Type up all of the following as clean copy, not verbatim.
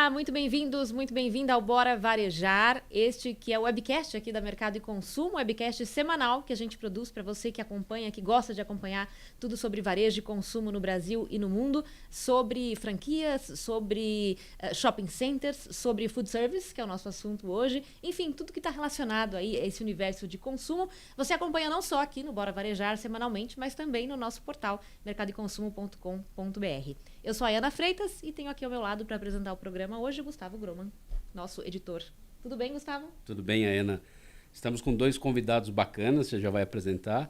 Olá, muito bem-vindos, muito bem-vinda ao Bora Varejar, este que é o webcast aqui da Mercado e Consumo, webcast semanal que a gente produz para você que acompanha, que gosta de acompanhar tudo sobre varejo e consumo no Brasil e no mundo, sobre franquias, sobre shopping centers, sobre food service, que é o nosso assunto hoje, enfim, tudo que está relacionado aí a esse universo de consumo. Você acompanha não só aqui no Bora Varejar semanalmente, mas também no nosso portal mercadoeconsumo.com.br. Eu sou a Ana Freitas e tenho aqui ao meu lado para apresentar o programa hoje o Gustavo Groman, nosso editor. Tudo bem, Gustavo? Tudo bem, Ana. Estamos com dois convidados bacanas, você já vai apresentar.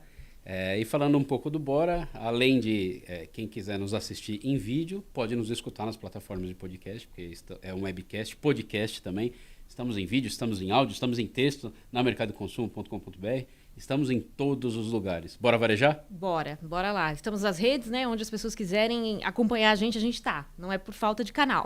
E falando um pouco do Bora, além de quem quiser nos assistir em vídeo, pode nos escutar nas plataformas de podcast, porque é um webcast, podcast também. Estamos em vídeo, estamos em áudio, estamos em texto na mercadoconsumo.com.br. Estamos em todos os lugares. Bora varejar? Bora lá. Estamos nas redes, né? Onde as pessoas quiserem acompanhar a gente tá. Não é por falta de canal.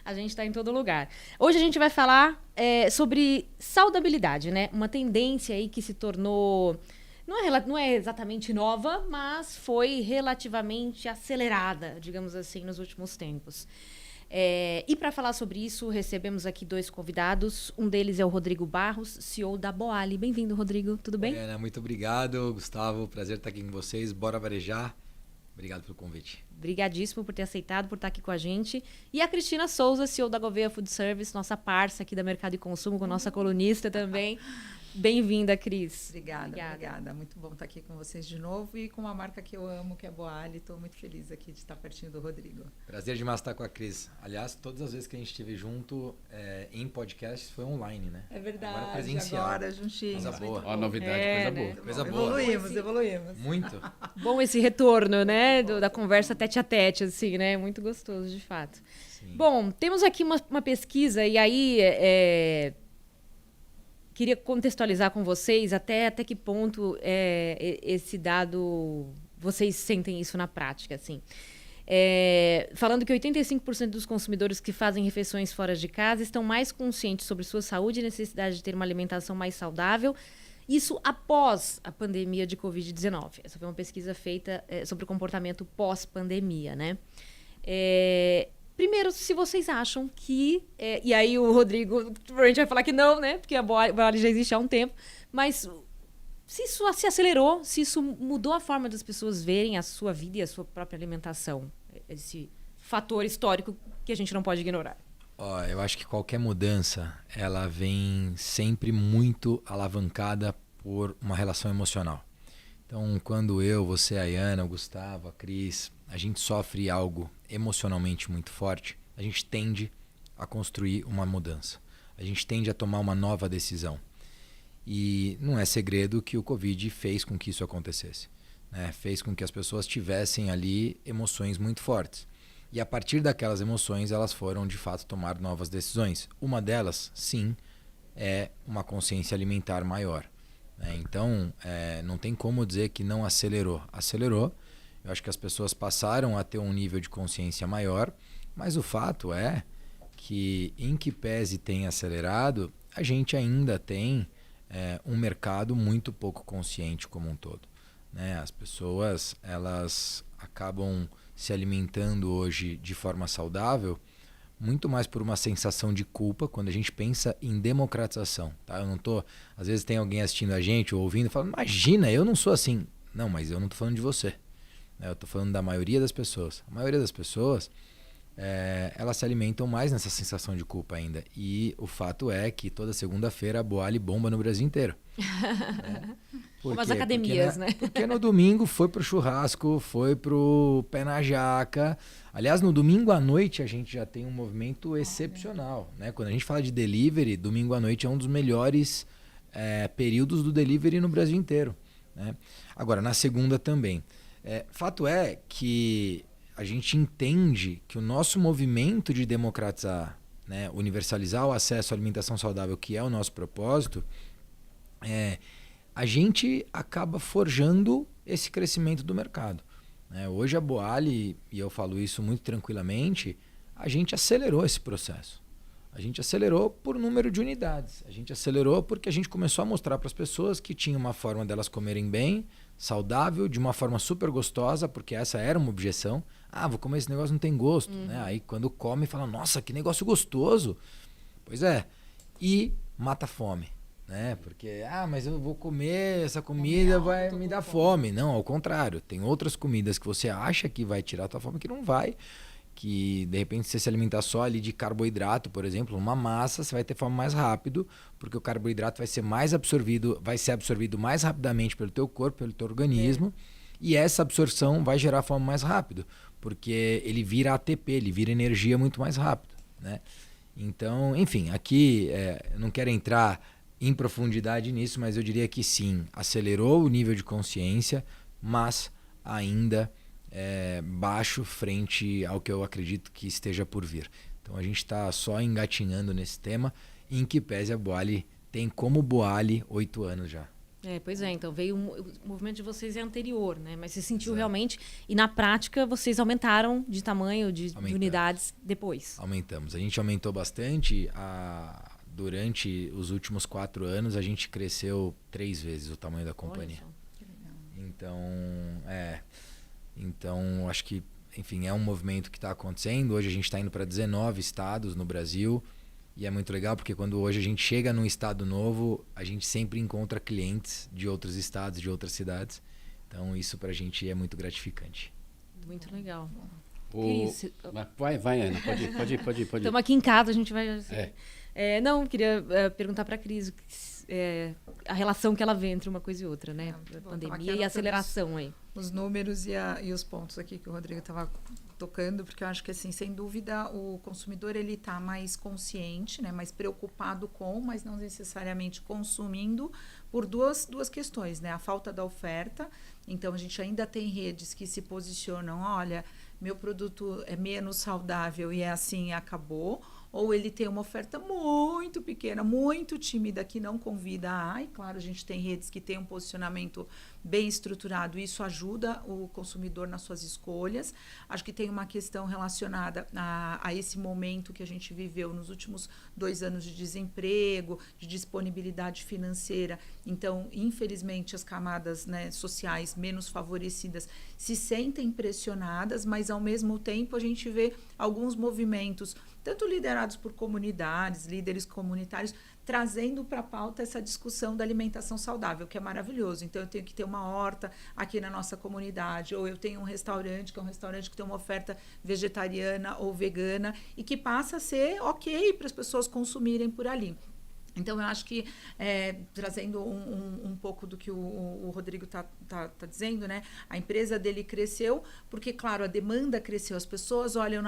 A gente tá em todo lugar. Hoje a gente vai falar sobre saudabilidade, né? Uma tendência aí que se tornou... Não é exatamente nova, mas foi relativamente acelerada, digamos assim, nos últimos tempos. E para falar sobre isso, recebemos aqui dois convidados. Um deles é o Rodrigo Barros, CEO da Boali. Bem-vindo, Rodrigo. Tudo bem? Ana, muito obrigado, Gustavo. Prazer estar aqui com vocês. Bora varejar. Obrigado pelo convite. Obrigadíssimo por ter aceitado, por estar aqui com a gente. E a Cristina Souza, CEO da Gouveia Food Service, nossa parça aqui da Mercado e Consumo, com nossa colunista também. Bem-vinda, Cris. Obrigada. Muito bom estar aqui com vocês de novo e com uma marca que eu amo, que é a Boali. Estou muito feliz aqui de estar pertinho do Rodrigo. Prazer demais estar com a Cris. Aliás, todas as vezes que a gente esteve junto em podcast foi online, né? É verdade. Agora presencial. Agora juntinhos. Coisa boa. Ó, novidade, coisa boa. Coisa boa. Evoluímos. Muito. Bom esse retorno, né? Da conversa tete a tete, assim, né? Muito gostoso, de fato. Sim. Bom, temos aqui uma pesquisa, e aí... Queria contextualizar com vocês até que ponto esse dado, vocês sentem isso na prática, assim. Falando que 85% dos consumidores que fazem refeições fora de casa estão mais conscientes sobre sua saúde e necessidade de ter uma alimentação mais saudável. Isso após a pandemia de Covid-19. Essa foi uma pesquisa feita sobre o comportamento pós-pandemia, né? Primeiro, se vocês acham que... e aí o Rodrigo provavelmente vai falar que não, né? Porque a Boali já existe há um tempo. Mas se isso se acelerou, se isso mudou a forma das pessoas verem a sua vida e a sua própria alimentação. Esse fator histórico que a gente não pode ignorar. Eu acho que qualquer mudança, ela vem sempre muito alavancada por uma relação emocional. Então, quando eu, você, a Ana, o Gustavo, a Cris, a gente sofre algo emocionalmente muito forte, a gente tende a construir uma mudança. A gente tende a tomar uma nova decisão. E não é segredo que o Covid fez com que isso acontecesse, né? Fez com que as pessoas tivessem ali emoções muito fortes. E a partir daquelas emoções, elas foram, de fato, tomar novas decisões. Uma delas, sim, é uma consciência alimentar maior. Então, não tem como dizer que não acelerou. Acelerou. Eu acho que as pessoas passaram a ter um nível de consciência maior, mas o fato é que, em que pese tenha acelerado, a gente ainda tem um mercado muito pouco consciente como um todo, né? As pessoas, elas acabam se alimentando hoje de forma saudável muito mais por uma sensação de culpa quando a gente pensa em democratização, tá? Eu não tô... Às vezes tem alguém assistindo a gente ou ouvindo e falando, imagina, eu não sou assim. Não, mas eu não tô falando de você. Eu tô falando da maioria das pessoas. A maioria das pessoas, elas se alimentam mais nessa sensação de culpa ainda. E o fato é que toda segunda-feira a Boali bomba no Brasil inteiro. Como as academias, né? Porque no domingo foi pro churrasco, foi pro pé na jaca. Aliás, no domingo à noite a gente já tem um movimento excepcional, né? Quando a gente fala de delivery, domingo à noite é um dos melhores períodos do delivery no Brasil inteiro, né? Agora, na segunda também. Fato é que a gente entende que o nosso movimento de democratizar, né, universalizar o acesso à alimentação saudável, que é o nosso propósito, a gente acaba forjando esse crescimento do mercado, né? Hoje a Boali, e eu falo isso muito tranquilamente, a gente acelerou esse processo. A gente acelerou por número de unidades. A gente acelerou porque a gente começou a mostrar para as pessoas que tinha uma forma delas comerem bem, saudável, de uma forma super gostosa, porque essa era uma objeção. Vou comer esse negócio, não tem gosto. Né? Aí quando come, fala, nossa, que negócio gostoso. Pois é. E mata a fome. Né? Porque, mas eu vou comer essa comida, vai me dar fome. Não, ao contrário. Tem outras comidas que você acha que vai tirar a tua fome que não vai. Que de repente você se alimentar só ali de carboidrato, por exemplo, uma massa, você vai ter fome mais rápido, porque o carboidrato vai ser absorvido mais rapidamente pelo teu corpo, pelo teu organismo, e essa absorção vai gerar fome mais rápido, porque ele vira ATP, ele vira energia muito mais rápido, né? Então, enfim, aqui eu não quero entrar em profundidade nisso, mas eu diria que sim, acelerou o nível de consciência, mas ainda baixo frente ao que eu acredito que esteja por vir. Então a gente está só engatinhando nesse tema, em que pese a Boali tem como Boali 8 anos já. Pois é, então veio o movimento de vocês anterior, né? Mas você sentiu realmente, e na prática vocês aumentaram de tamanho, de unidades depois. Aumentamos. A gente aumentou bastante. Durante os últimos 4 anos a gente cresceu 3 vezes o tamanho da companhia. Então, acho que, enfim, é um movimento que está acontecendo. Hoje a gente está indo para 19 estados no Brasil. E é muito legal porque quando hoje a gente chega num estado novo, a gente sempre encontra clientes de outros estados, de outras cidades. Então, isso para a gente é muito gratificante. Muito legal. Vai, Ana. Pode ir. Estamos aqui em casa, a gente vai... não, queria perguntar para a Cris a relação que ela vê entre uma coisa e outra, né? A pandemia e a aceleração aí. Os números e os pontos aqui que o Rodrigo estava tocando, porque eu acho que, assim, sem dúvida, o consumidor ele está mais consciente, né, mais preocupado com, mas não necessariamente consumindo, por duas questões, né? A falta da oferta. Então, a gente ainda tem redes que se posicionam, olha, meu produto é menos saudável e é assim, acabou. Ou ele tem uma oferta muito pequena, muito tímida, que não convida e claro, a gente tem redes que têm um posicionamento bem estruturado, isso ajuda o consumidor nas suas escolhas. Acho que tem uma questão relacionada a esse momento que a gente viveu nos últimos 2 anos de desemprego, de disponibilidade financeira. Então, infelizmente, as camadas, né, sociais menos favorecidas se sentem pressionadas, mas, ao mesmo tempo, a gente vê alguns movimentos, tanto liderados por comunidades, líderes comunitários, trazendo para a pauta essa discussão da alimentação saudável, que é maravilhoso. Então, eu tenho que ter uma horta aqui na nossa comunidade, ou eu tenho um restaurante, que é um restaurante que tem uma oferta vegetariana ou vegana, e que passa a ser ok para as pessoas consumirem por ali. Então, eu acho que, trazendo um pouco do que o Rodrigo tá dizendo, né? A empresa dele cresceu porque, claro, a demanda cresceu. As pessoas olham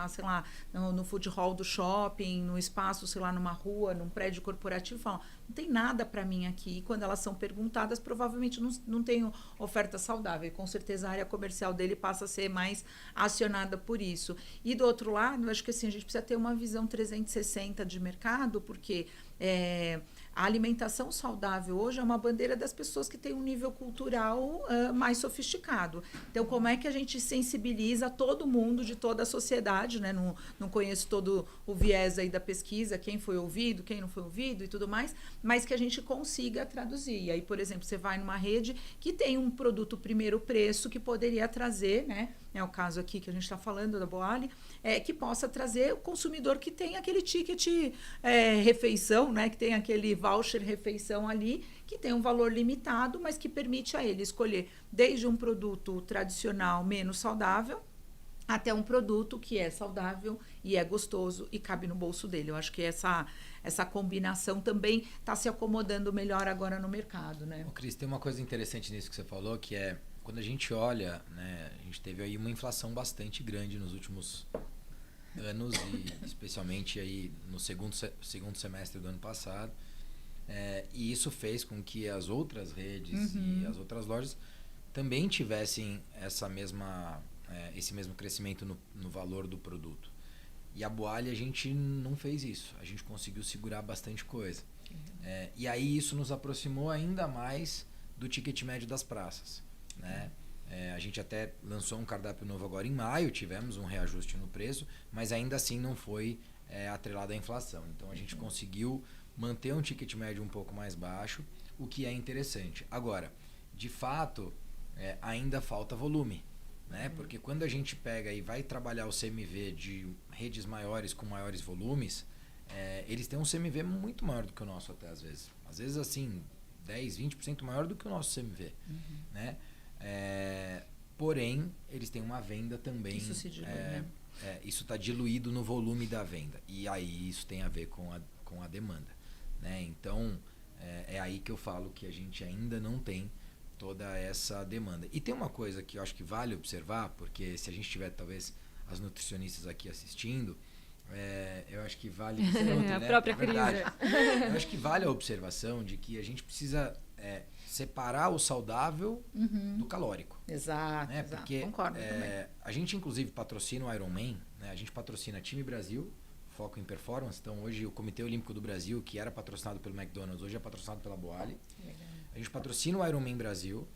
sei lá, no food hall do shopping, no espaço, sei lá, numa rua, num prédio corporativo, e falam, não tem nada para mim aqui. E quando elas são perguntadas, provavelmente não tem oferta saudável. E, com certeza, a área comercial dele passa a ser mais acionada por isso. E, do outro lado, eu acho que, assim, a gente precisa ter uma visão 360 de mercado, porque... a alimentação saudável hoje é uma bandeira das pessoas que têm um nível cultural mais sofisticado. Então, como é que a gente sensibiliza todo mundo de toda a sociedade, né? Não conheço todo o viés aí da pesquisa, quem foi ouvido, quem não foi ouvido e tudo mais, mas que a gente consiga traduzir. E aí, por exemplo, você vai numa rede que tem um produto primeiro preço que poderia trazer, né? É o caso aqui que a gente está falando da Boali, que possa trazer o consumidor que tem aquele ticket refeição, né? Que tem aquele voucher refeição ali, que tem um valor limitado, mas que permite a ele escolher desde um produto tradicional menos saudável até um produto que é saudável e é gostoso e cabe no bolso dele. Eu acho que essa combinação também está se acomodando melhor agora no mercado, né? Cris, tem uma coisa interessante nisso que você falou, que é quando a gente olha, né, a gente teve aí uma inflação bastante grande nos últimos anos e especialmente aí no segundo semestre do ano passado, e isso fez com que as outras redes e as outras lojas também tivessem esse mesmo crescimento no valor do produto. E a Boali, a gente não fez isso, a gente conseguiu segurar bastante coisa. E aí isso nos aproximou ainda mais do ticket médio das praças, né? A gente até lançou um cardápio novo agora em maio, tivemos um reajuste no preço, mas ainda assim não foi atrelado à inflação. Então a gente conseguiu manter um ticket médio um pouco mais baixo, o que é interessante. Agora, de fato, ainda falta volume, né? Porque quando a gente pega e vai trabalhar o CMV de redes maiores com maiores volumes, eles têm um CMV muito maior do que o nosso até às vezes. Às vezes assim, 10, 20% maior do que o nosso CMV, né? Porém, eles têm uma venda também. Isso se dilui, né? Isso está diluído no volume da venda. E aí isso tem a ver com a demanda, né? Então, é aí que eu falo que a gente ainda não tem toda essa demanda. E tem uma coisa que eu acho que vale observar, porque se a gente tiver talvez as nutricionistas aqui assistindo, eu acho que vale... A própria Cris. Eu acho que vale a observação de que a gente precisa separar o saudável do calórico. Exato, né? exato. Porque Concordo também. a gente inclusive patrocina o Ironman, né? A gente patrocina Time Brasil, foco em performance. Então hoje o Comitê Olímpico do Brasil, que era patrocinado pelo McDonald's, hoje é patrocinado pela Boali. A gente patrocina o Ironman Brasil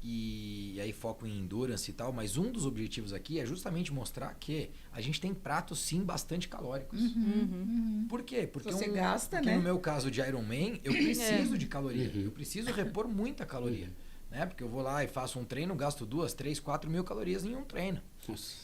e aí foco em endurance e tal, mas um dos objetivos aqui é justamente mostrar que a gente tem pratos sim bastante calóricos. Por quê? Porque Você gasta, porque né? no meu caso de Ironman, eu preciso de caloria. Eu preciso repor muita caloria. Né? Porque eu vou lá e faço um treino, gasto 2, 3, 4 mil calorias em um treino.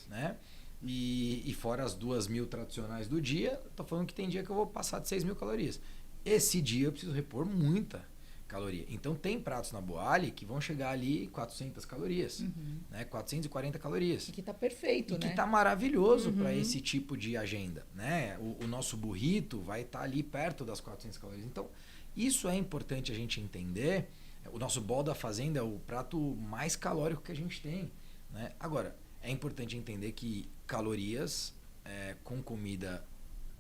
Né? E fora as 2.000 tradicionais do dia, tô falando que tem dia que eu vou passar de 6.000 calorias. Esse dia eu preciso repor muita caloria. Então tem pratos na Boali que vão chegar ali 400 calorias, né? 440 calorias. E que tá perfeito, E né? que tá maravilhoso para esse tipo de agenda, né? O nosso burrito vai estar ali perto das 400 calorias. Então, isso é importante a gente entender. O nosso bol da fazenda é o prato mais calórico que a gente tem, né? Agora, é importante entender que calorias com comida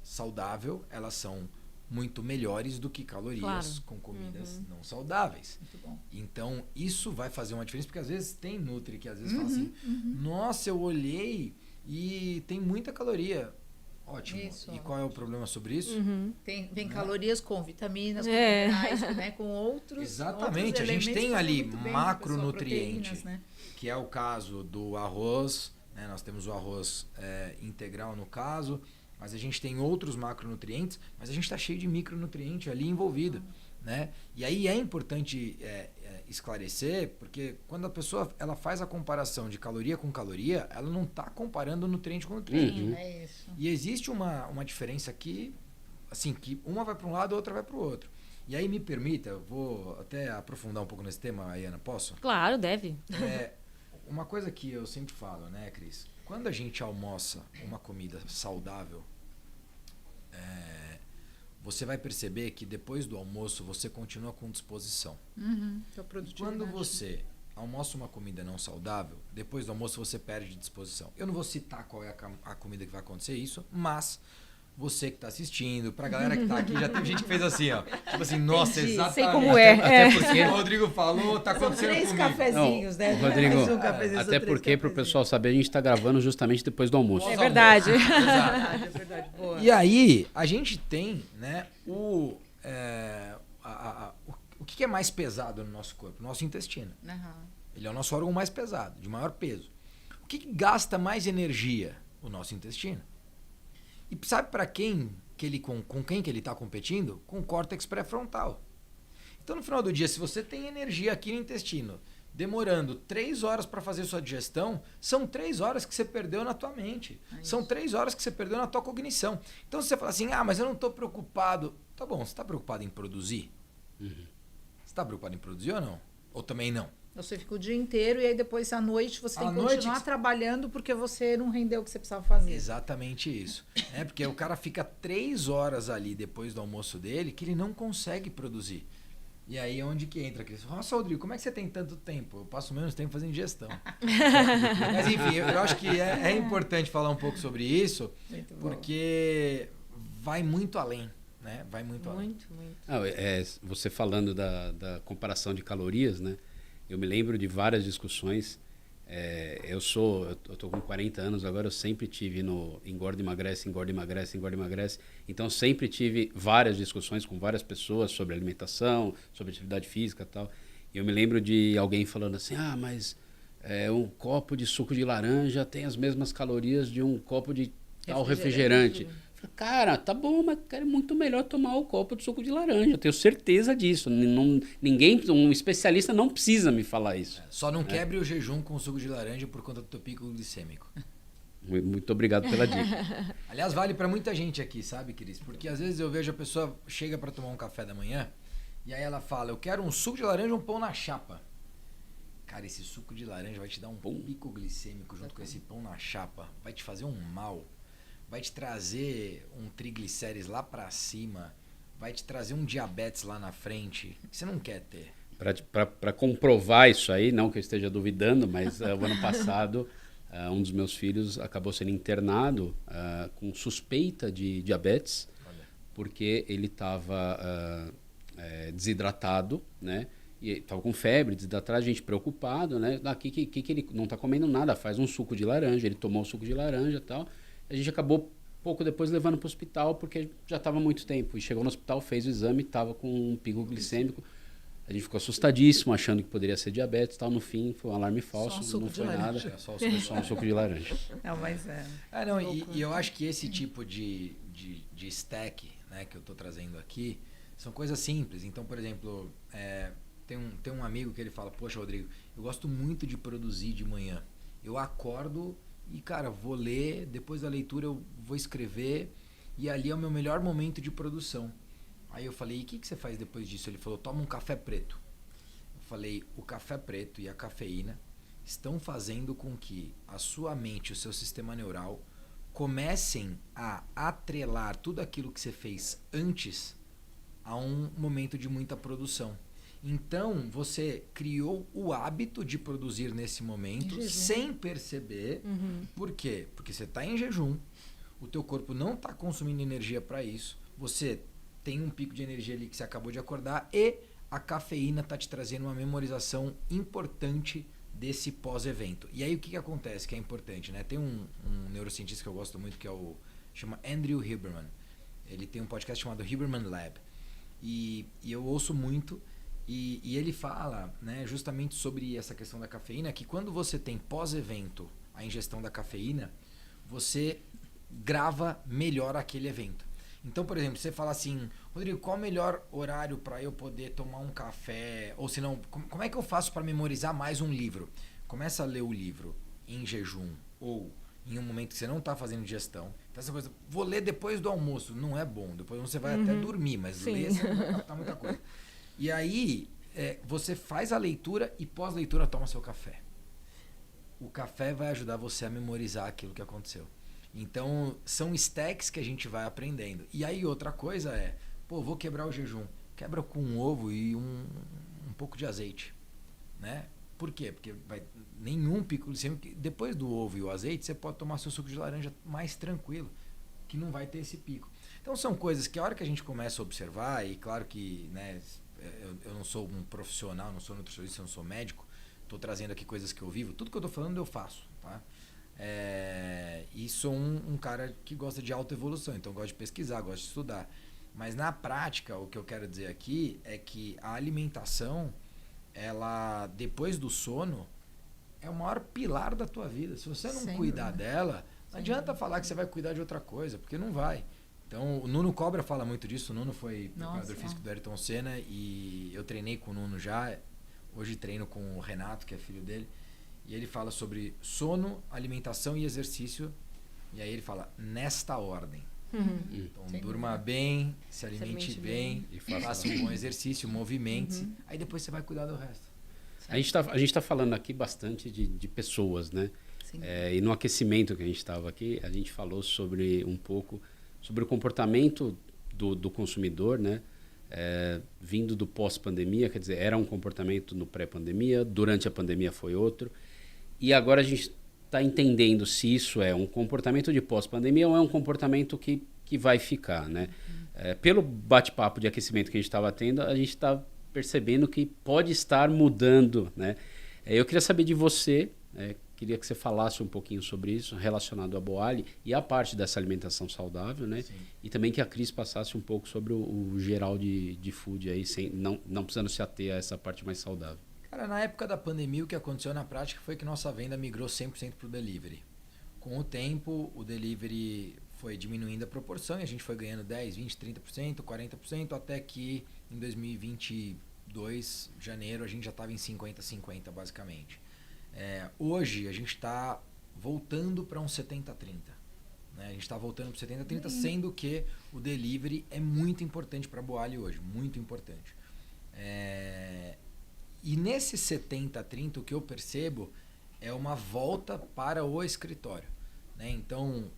saudável, elas são muito melhores do que calorias com comidas não saudáveis. Muito bom. Então, isso vai fazer uma diferença, porque às vezes tem nutri que às vezes fala assim, nossa, eu olhei e tem muita caloria. Ótimo. Isso, e qual é o problema sobre isso? Tem calorias com vitaminas, com minerais, né? Com outros. Exatamente. outros A gente elementos tem que fazem ali muito bem, macronutriente, proteínas, né? que é o caso do arroz, né? Nós temos o arroz integral no caso, mas a gente tem outros macronutrientes, mas a gente está cheio de micronutriente ali envolvido, né? E aí é importante esclarecer, porque quando a pessoa ela faz a comparação de caloria com caloria, ela não está comparando nutriente com nutriente. É isso. E existe uma diferença aqui, assim, que uma vai para um lado, a outra vai para o outro. E aí me permita, eu vou até aprofundar um pouco nesse tema, Ayana, posso? Claro, deve. Uma coisa que eu sempre falo, né, Cris? Quando a gente almoça uma comida saudável, você vai perceber que depois do almoço você continua com disposição. Quando você almoça uma comida não saudável, depois do almoço você perde disposição. Eu não vou citar qual é a comida que vai acontecer isso, mas você que está assistindo, pra galera que tá aqui, já teve gente que fez assim, ó. Tipo assim, nossa, Entendi. exatamente. Sei como é. Até porque O Rodrigo falou, tá São acontecendo 3 comigo. cafezinhos, né? Rodrigo, Mais um cafezinho, até são 3 porque pro cafezinhos. pessoal saber, a gente está gravando justamente depois do almoço. É verdade. Exato. É verdade, boa. E aí, a gente tem, né, o que é mais pesado no nosso corpo? O nosso intestino. Ele é o nosso órgão mais pesado, de maior peso. O que gasta mais energia? O nosso intestino. E sabe para quem com quem que ele está competindo? Com o córtex pré-frontal. Então, no final do dia, se você tem energia aqui no intestino, demorando 3 horas para fazer sua digestão, são 3 horas que você perdeu na tua mente. São 3 horas que você perdeu na tua cognição. Então, se você fala assim, mas eu não estou preocupado. Tá bom, você está preocupado em produzir? Você está preocupado em produzir ou não? Ou também não? Você fica o dia inteiro e aí depois à noite você tem À que noite continuar que- trabalhando porque você não rendeu o que você precisava fazer. Exatamente isso. Porque o cara fica 3 horas ali depois do almoço dele que ele não consegue produzir. E aí é onde que entra aquele... Nossa, Rodrigo, como é que você tem tanto tempo? Eu passo menos tempo fazendo gestão. Mas enfim, eu acho que é importante falar um pouco sobre isso, Muito bom. porque vai muito além, né? Vai muito além. Muito, muito. Você falando da comparação de calorias, né? Eu me lembro de várias discussões. Eu tô com 40 anos agora, eu sempre tive no engorda, emagrece, engorda, emagrece, engorda, emagrece. Então sempre tive várias discussões com várias pessoas sobre alimentação, sobre atividade física e tal. E eu me lembro de alguém falando assim, mas um copo de suco de laranja tem as mesmas calorias de um copo de tal refrigerante. Falei, cara, tá bom, mas cara, é muito melhor tomar o copo de suco de laranja. Eu tenho certeza disso. Ninguém, um especialista não precisa me falar isso. Só não quebre o jejum com suco de laranja por conta do teu pico glicêmico. Muito obrigado pela dica. Aliás, vale para muita gente aqui, sabe, Cris? Porque às vezes eu vejo a pessoa chega para tomar um café da manhã e aí ela fala, eu quero um suco de laranja e um pão na chapa. Cara, esse suco de laranja vai te dar um pico glicêmico junto com esse pão na chapa. Vai te fazer um mal. Vai te trazer um triglicérides lá para cima. Vai te trazer um diabetes lá na frente. Que você não quer ter. Para comprovar isso aí, não que eu esteja duvidando, mas o ano passado um dos meus filhos acabou sendo internado com suspeita de diabetes. Olha. Porque ele estava desidratado, né? E estava com febre, desidratado, a gente preocupado, né? Que ele não está comendo nada, faz um suco de laranja. Ele tomou o suco de laranja e tal. A gente acabou pouco depois levando para o hospital, porque já estava muito tempo. E chegou no hospital, fez o exame, estava com um pico glicêmico. A gente ficou assustadíssimo, achando que poderia ser diabetes e tal. No fim, foi um alarme falso, não foi nada. Só um suco de laranja. Não, mas e eu acho que esse tipo de stack, né, que eu estou trazendo aqui são coisas simples. Então, por exemplo, tem um amigo que ele fala, poxa, Rodrigo, eu gosto muito de produzir de manhã. Eu acordo e, cara, vou ler, depois da leitura eu vou escrever e ali é o meu melhor momento de produção. Aí eu falei, e o que você faz depois disso? Ele falou, toma um café preto. Eu falei, o café preto e a cafeína estão fazendo com que a sua mente, o seu sistema neural comecem a atrelar tudo aquilo que você fez antes a um momento de muita produção. Então, você criou o hábito de produzir nesse momento sem perceber. Por quê? Porque você está em jejum, o teu corpo não está consumindo energia para isso, você tem um pico de energia ali que você acabou de acordar e a cafeína está te trazendo uma memorização importante desse pós-evento. E aí o que acontece que é importante, né? Tem um neurocientista que eu gosto muito que chama Andrew Huberman. Ele tem um podcast chamado Huberman Lab. E eu ouço muito. E ele fala, né, justamente sobre essa questão da cafeína, que quando você tem pós-evento a ingestão da cafeína, você grava melhor aquele evento. Então, por exemplo, você fala assim, Rodrigo, qual o melhor horário para eu poder tomar um café? Ou se não, como é que eu faço para memorizar mais um livro? Começa a ler o livro em jejum ou em um momento que você não está fazendo digestão. Então, essa coisa, vou ler depois do almoço. Não é bom. Depois você vai até dormir, mas ler você não vai captar muita coisa. E aí, você faz a leitura e pós-leitura toma seu café. O café vai ajudar você a memorizar aquilo que aconteceu. Então, são stacks que a gente vai aprendendo. E aí, outra coisa vou quebrar o jejum. Quebra com um ovo e um pouco de azeite. Né? Por quê? Porque nenhum pico glicêmico. Depois do ovo e o azeite, você pode tomar seu suco de laranja mais tranquilo, que não vai ter esse pico. Então, são coisas que a hora que a gente começa a observar, e claro que, né, eu não sou um profissional, não sou nutricionista, não sou médico, estou trazendo aqui coisas que eu vivo, tudo que eu estou falando eu faço, tá? E sou um cara que gosta de autoevolução, então gosto de pesquisar, gosto de estudar, mas na prática o que eu quero dizer aqui é que a alimentação, ela depois do sono é o maior pilar da tua vida. Se você não cuidar dela, não adianta falar que você vai cuidar de outra coisa, porque não vai. Então, o Nuno Cobra fala muito disso. O Nuno foi preparador físico do Ayrton Senna e eu treinei com o Nuno já. Hoje treino com o Renato, que é filho dele. E ele fala sobre sono, alimentação e exercício. E aí ele fala, nesta ordem. Então, durma bem, se alimente bem, faça um bom exercício, movimente-se. Aí depois você vai cuidar do resto. A gente tá falando aqui bastante de pessoas, né? E no aquecimento que a gente estava aqui, a gente falou um pouco sobre o comportamento do consumidor, né? Vindo do pós-pandemia, quer dizer, era um comportamento no pré-pandemia, durante a pandemia foi outro. E agora a gente está entendendo se isso é um comportamento de pós-pandemia ou é um comportamento que vai ficar, né? Pelo bate-papo de aquecimento que a gente estava tendo, a gente está percebendo que pode estar mudando, né? Eu queria saber de você, queria que você falasse um pouquinho sobre isso, relacionado à Boali e a parte dessa alimentação saudável, né? Sim. E também que a Cris passasse um pouco sobre o geral de food aí, não precisando se ater a essa parte mais saudável. Cara, na época da pandemia, o que aconteceu na prática foi que nossa venda migrou 100% para o delivery. Com o tempo, o delivery foi diminuindo a proporção e a gente foi ganhando 10, 20, 30%, 40%, até que em 2022, janeiro, a gente já estava em 50-50 basicamente. Hoje a gente está voltando para um 70-30. Né? A gente está voltando para 70-30, sendo que o delivery é muito importante para a Boali hoje, muito importante. E nesse 70-30 o que eu percebo é uma volta para o escritório. Né? Então,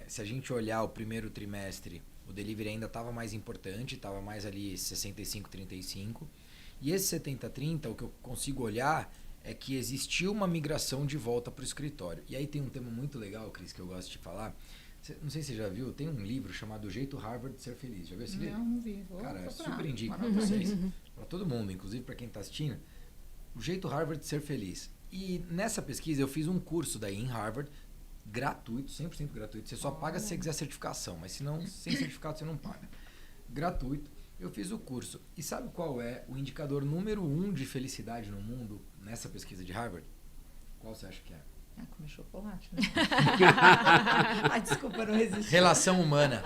se a gente olhar o primeiro trimestre, o delivery ainda estava mais importante, estava mais ali 65-35. E esse 70-30, o que eu consigo olhar é que existiu uma migração de volta para o escritório. E aí tem um tema muito legal, Cris, que eu gosto de falar. Não sei se você já viu, tem um livro chamado O Jeito Harvard de Ser Feliz. Já viu esse livro? Não vi. Cara, super indico para vocês, para todo mundo, inclusive para quem está assistindo. O Jeito Harvard de Ser Feliz. E nessa pesquisa eu fiz um curso daí em Harvard, gratuito, 100% gratuito. Você só paga se você quiser certificação, mas se não, sem certificado você não paga. Gratuito. Eu fiz o curso. E sabe qual é o indicador número 1 de felicidade no mundo nessa pesquisa de Harvard? Qual você acha que é? Comer chocolate, né? Desculpa, não resisti. Relação humana.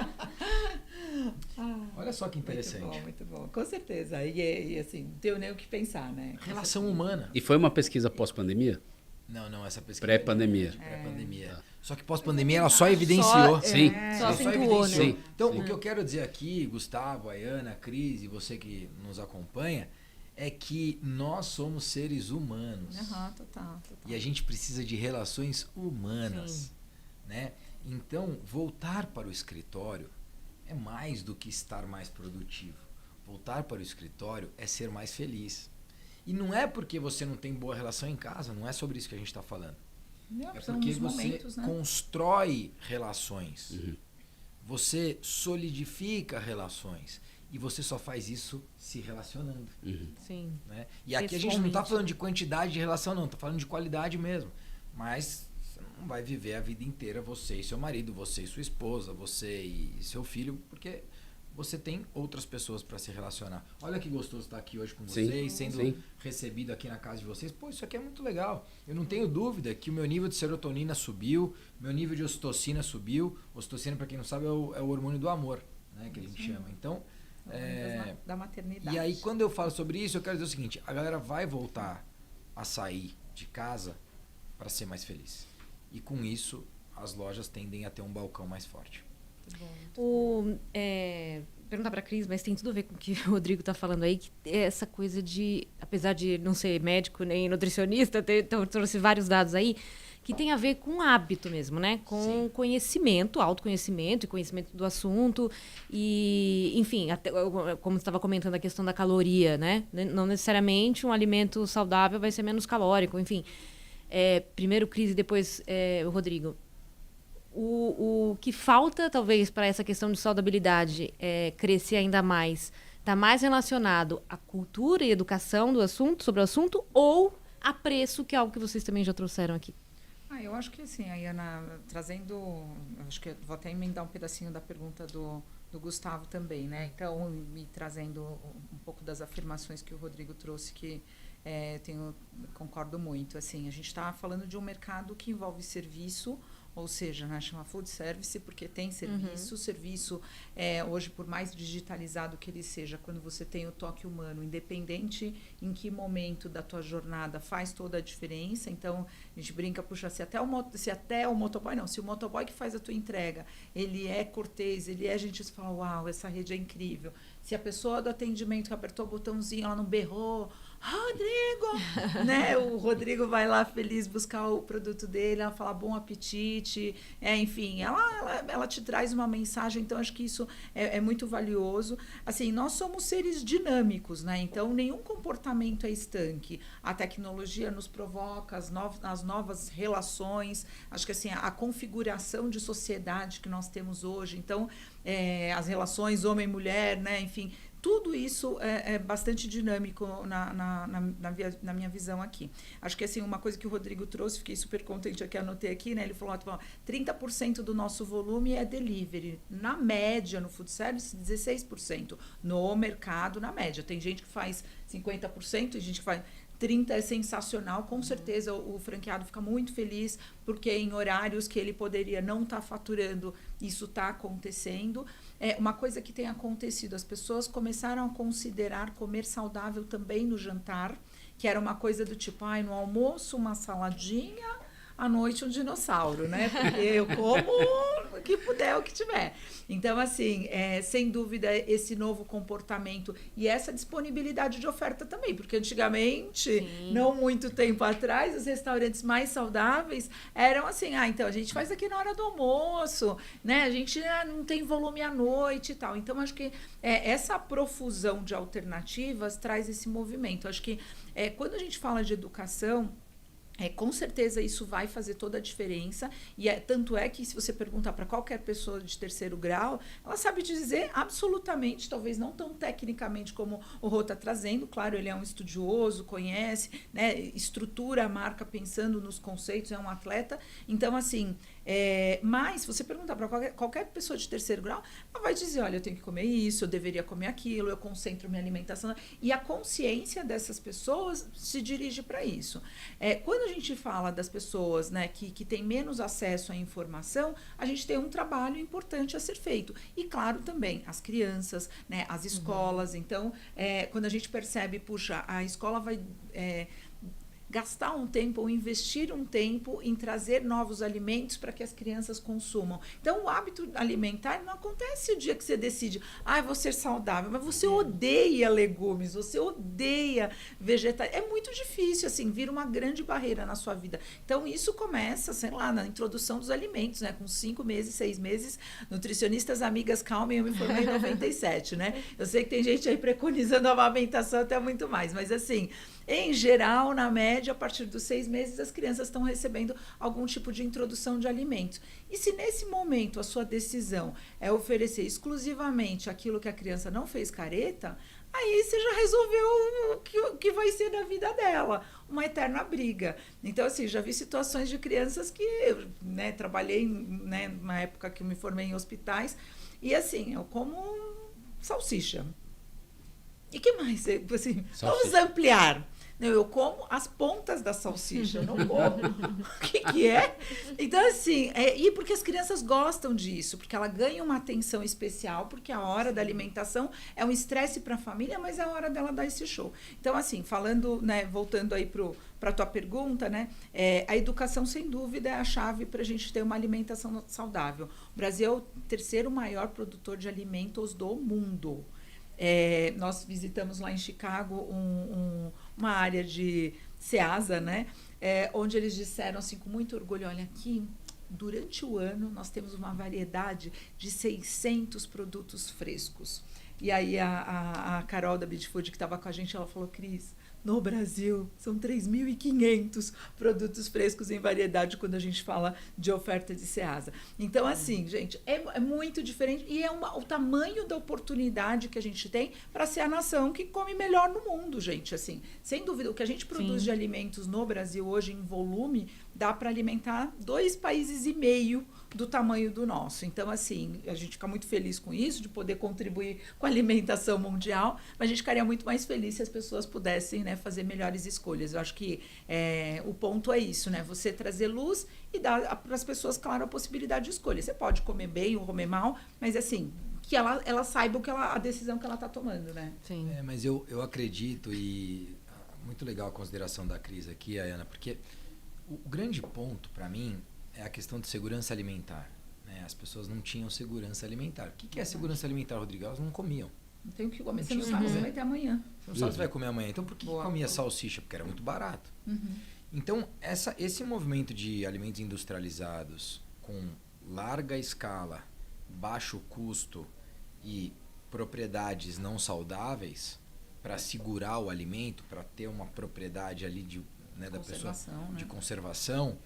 Olha só que interessante. Muito bom. Com certeza. E assim, não tenho nem o que pensar, né? Relação humana. E foi uma pesquisa pós-pandemia? Não, essa pesquisa... Pré-pandemia. Pré-pandemia. Tá. Só que pós-pandemia ela só evidenciou. Sim. Só acentuou, né? Sim. Então, o que eu quero dizer aqui, Gustavo, Ayana, Cris e você que nos acompanha, é que nós somos seres humanos. Total. E a gente precisa de relações humanas. Sim. Né? Então, voltar para o escritório é mais do que estar mais produtivo. Voltar para o escritório é ser mais feliz. E não é porque você não tem boa relação em casa, não é sobre isso que a gente está falando. É porque você constrói relações. Uhum. Você solidifica relações. E você só faz isso se relacionando. Uhum. Sim. Né? E aqui a gente não está falando de quantidade de relação, não. Está falando de qualidade mesmo. Mas você não vai viver a vida inteira, você e seu marido, você e sua esposa, você e seu filho, porque você tem outras pessoas para se relacionar. Olha que gostoso estar aqui hoje com vocês, sendo recebido aqui na casa de vocês. Pô, isso aqui é muito legal. Eu não tenho dúvida que o meu nível de serotonina subiu, meu nível de ocitocina subiu. Ocitocina, para quem não sabe, é o hormônio do amor, né, que a gente chama. Então, da maternidade. E aí, quando eu falo sobre isso, eu quero dizer o seguinte: a galera vai voltar a sair de casa para ser mais feliz. E com isso, as lojas tendem a ter um balcão mais forte. Perguntar para a Cris, mas tem tudo a ver com o que o Rodrigo está falando aí, que é essa coisa de, apesar de não ser médico nem nutricionista, trouxe vários dados aí, que tem a ver com hábito mesmo, né? Com conhecimento, autoconhecimento e conhecimento do assunto. E, enfim, até, como você estava comentando, a questão da caloria, né? Não necessariamente um alimento saudável vai ser menos calórico, enfim. Primeiro Cris e depois o Rodrigo. O que falta, talvez, para essa questão de saudabilidade crescer ainda mais, está mais relacionado à cultura e educação do assunto, sobre o assunto, ou a preço, que é algo que vocês também já trouxeram aqui? Eu acho que assim, a Ayana, trazendo... Acho que eu vou até emendar um pedacinho da pergunta do Gustavo também, né? Então, me trazendo um pouco das afirmações que o Rodrigo trouxe, que concordo muito. Assim, a gente está falando de um mercado que envolve serviço, ou seja, né, chama food service, porque tem serviço. O serviço, hoje, por mais digitalizado que ele seja, quando você tem o toque humano, independente em que momento da tua jornada, faz toda a diferença. Então, a gente brinca, puxa, se o motoboy que faz a tua entrega, ele é cortês, ele é gentil, você fala, uau, essa rede é incrível. Se a pessoa do atendimento que apertou o botãozinho, ela não berrou, Rodrigo! Né? O Rodrigo vai lá feliz buscar o produto dele, ela fala bom apetite, enfim, ela te traz uma mensagem, então acho que isso é muito valioso. Assim, nós somos seres dinâmicos, né? Então nenhum comportamento é estanque. A tecnologia nos provoca as novas relações, acho que assim, a configuração de sociedade que nós temos hoje, então as relações homem-mulher, né? Enfim, tudo isso é bastante dinâmico na minha visão aqui. Acho que assim, uma coisa que o Rodrigo trouxe, fiquei super contente aqui, anotei aqui, né? Ele falou, 30% do nosso volume é delivery. Na média, no food service, 16%. No mercado, na média. Tem gente que faz 50%, tem gente que faz... 30 é sensacional, com certeza o franqueado fica muito feliz, porque em horários que ele poderia não estar faturando, isso está acontecendo. Uma coisa que tem acontecido, as pessoas começaram a considerar comer saudável também no jantar, que era uma coisa do tipo, no almoço uma saladinha, à noite um dinossauro, né? Porque eu como o que puder, o que tiver. Então, assim, sem dúvida, esse novo comportamento e essa disponibilidade de oferta também, porque antigamente, não muito tempo atrás, os restaurantes mais saudáveis eram assim, então a gente faz aqui na hora do almoço, né? A gente não tem volume à noite e tal. Então, acho que essa profusão de alternativas traz esse movimento. Acho que quando a gente fala de educação, com certeza isso vai fazer toda a diferença, e tanto é que se você perguntar para qualquer pessoa de terceiro grau, ela sabe dizer absolutamente, talvez não tão tecnicamente como o Rô está trazendo, claro, ele é um estudioso, conhece, né, estrutura a marca pensando nos conceitos, é um atleta, então assim, mas se você perguntar para qualquer pessoa de terceiro grau, ela vai dizer, olha, eu tenho que comer isso, eu deveria comer aquilo, eu concentro minha alimentação, e a consciência dessas pessoas se dirige para isso. Quando a gente fala das pessoas, né, que têm menos acesso à informação, a gente tem um trabalho importante a ser feito. E, claro, também as crianças, né, as escolas. Então, quando a gente percebe, puxa, a escola vai gastar um tempo ou investir um tempo em trazer novos alimentos para que as crianças consumam. Então, o hábito alimentar não acontece o dia que você decide, vou ser saudável, mas você odeia legumes, você odeia vegetais. É muito difícil, assim, vira uma grande barreira na sua vida. Então, isso começa, sei lá, na introdução dos alimentos, né? Com 5 meses, 6 meses, nutricionistas amigas, calmem, eu me formei em 97, né? Eu sei que tem gente aí preconizando a amamentação até muito mais, mas assim, em geral, na média, a partir dos 6 meses, as crianças estão recebendo algum tipo de introdução de alimentos. E se nesse momento a sua decisão é oferecer exclusivamente aquilo que a criança não fez careta, aí você já resolveu o que vai ser da vida dela, uma eterna briga. Então, assim, já vi situações de crianças que, né, trabalhei, né, na época que eu me formei em hospitais, e assim, eu como salsicha. E que mais? Assim, vamos ampliar. Não, eu como as pontas da salsicha, eu não como o que é. Então, assim, e porque as crianças gostam disso, porque ela ganha uma atenção especial, porque a hora da alimentação é um estresse para a família, mas é a hora dela dar esse show. Então, assim, falando, né, voltando aí para a tua pergunta, né, a educação, sem dúvida, é a chave para a gente ter uma alimentação saudável. O Brasil é o terceiro maior produtor de alimentos do mundo. Nós visitamos lá em Chicago uma área de Ceasa, né? Onde eles disseram assim, com muito orgulho, olha, aqui durante o ano nós temos uma variedade de 600 produtos frescos. E aí a Carol da Beach Food, que estava com a gente, ela falou, Cris, no Brasil são 3.500 produtos frescos em variedade quando a gente fala de oferta de Ceasa. Então, assim, gente, é muito diferente e é o tamanho da oportunidade que a gente tem para ser a nação que come melhor no mundo, gente. Assim, sem dúvida, o que a gente produz de alimentos no Brasil hoje em volume dá para alimentar 2,5 países do tamanho do nosso. Então, assim, a gente fica muito feliz com isso, de poder contribuir com a alimentação mundial, mas a gente ficaria muito mais feliz se as pessoas pudessem, né, fazer melhores escolhas. Eu acho que o ponto é isso, né? Você trazer luz e dar para as pessoas, claro, a possibilidade de escolha. Você pode comer bem ou comer mal, mas assim, que ela saiba a decisão que ela está tomando, né? Sim. Mas eu acredito, e muito legal a consideração da Cris aqui, Ana, porque o grande ponto para mim é a questão de segurança alimentar. Né? As pessoas não tinham segurança alimentar. O que é segurança alimentar, Rodrigo? Elas não comiam. Não tem o que comer. Você não sabe se vai ter amanhã. Você não sabe se vai comer amanhã. Então, por que comia salsicha? Porque era muito barato. Então, esse movimento de alimentos industrializados com larga escala, baixo custo e propriedades não saudáveis para segurar o alimento, para ter uma propriedade ali da pessoa, né, de conservação,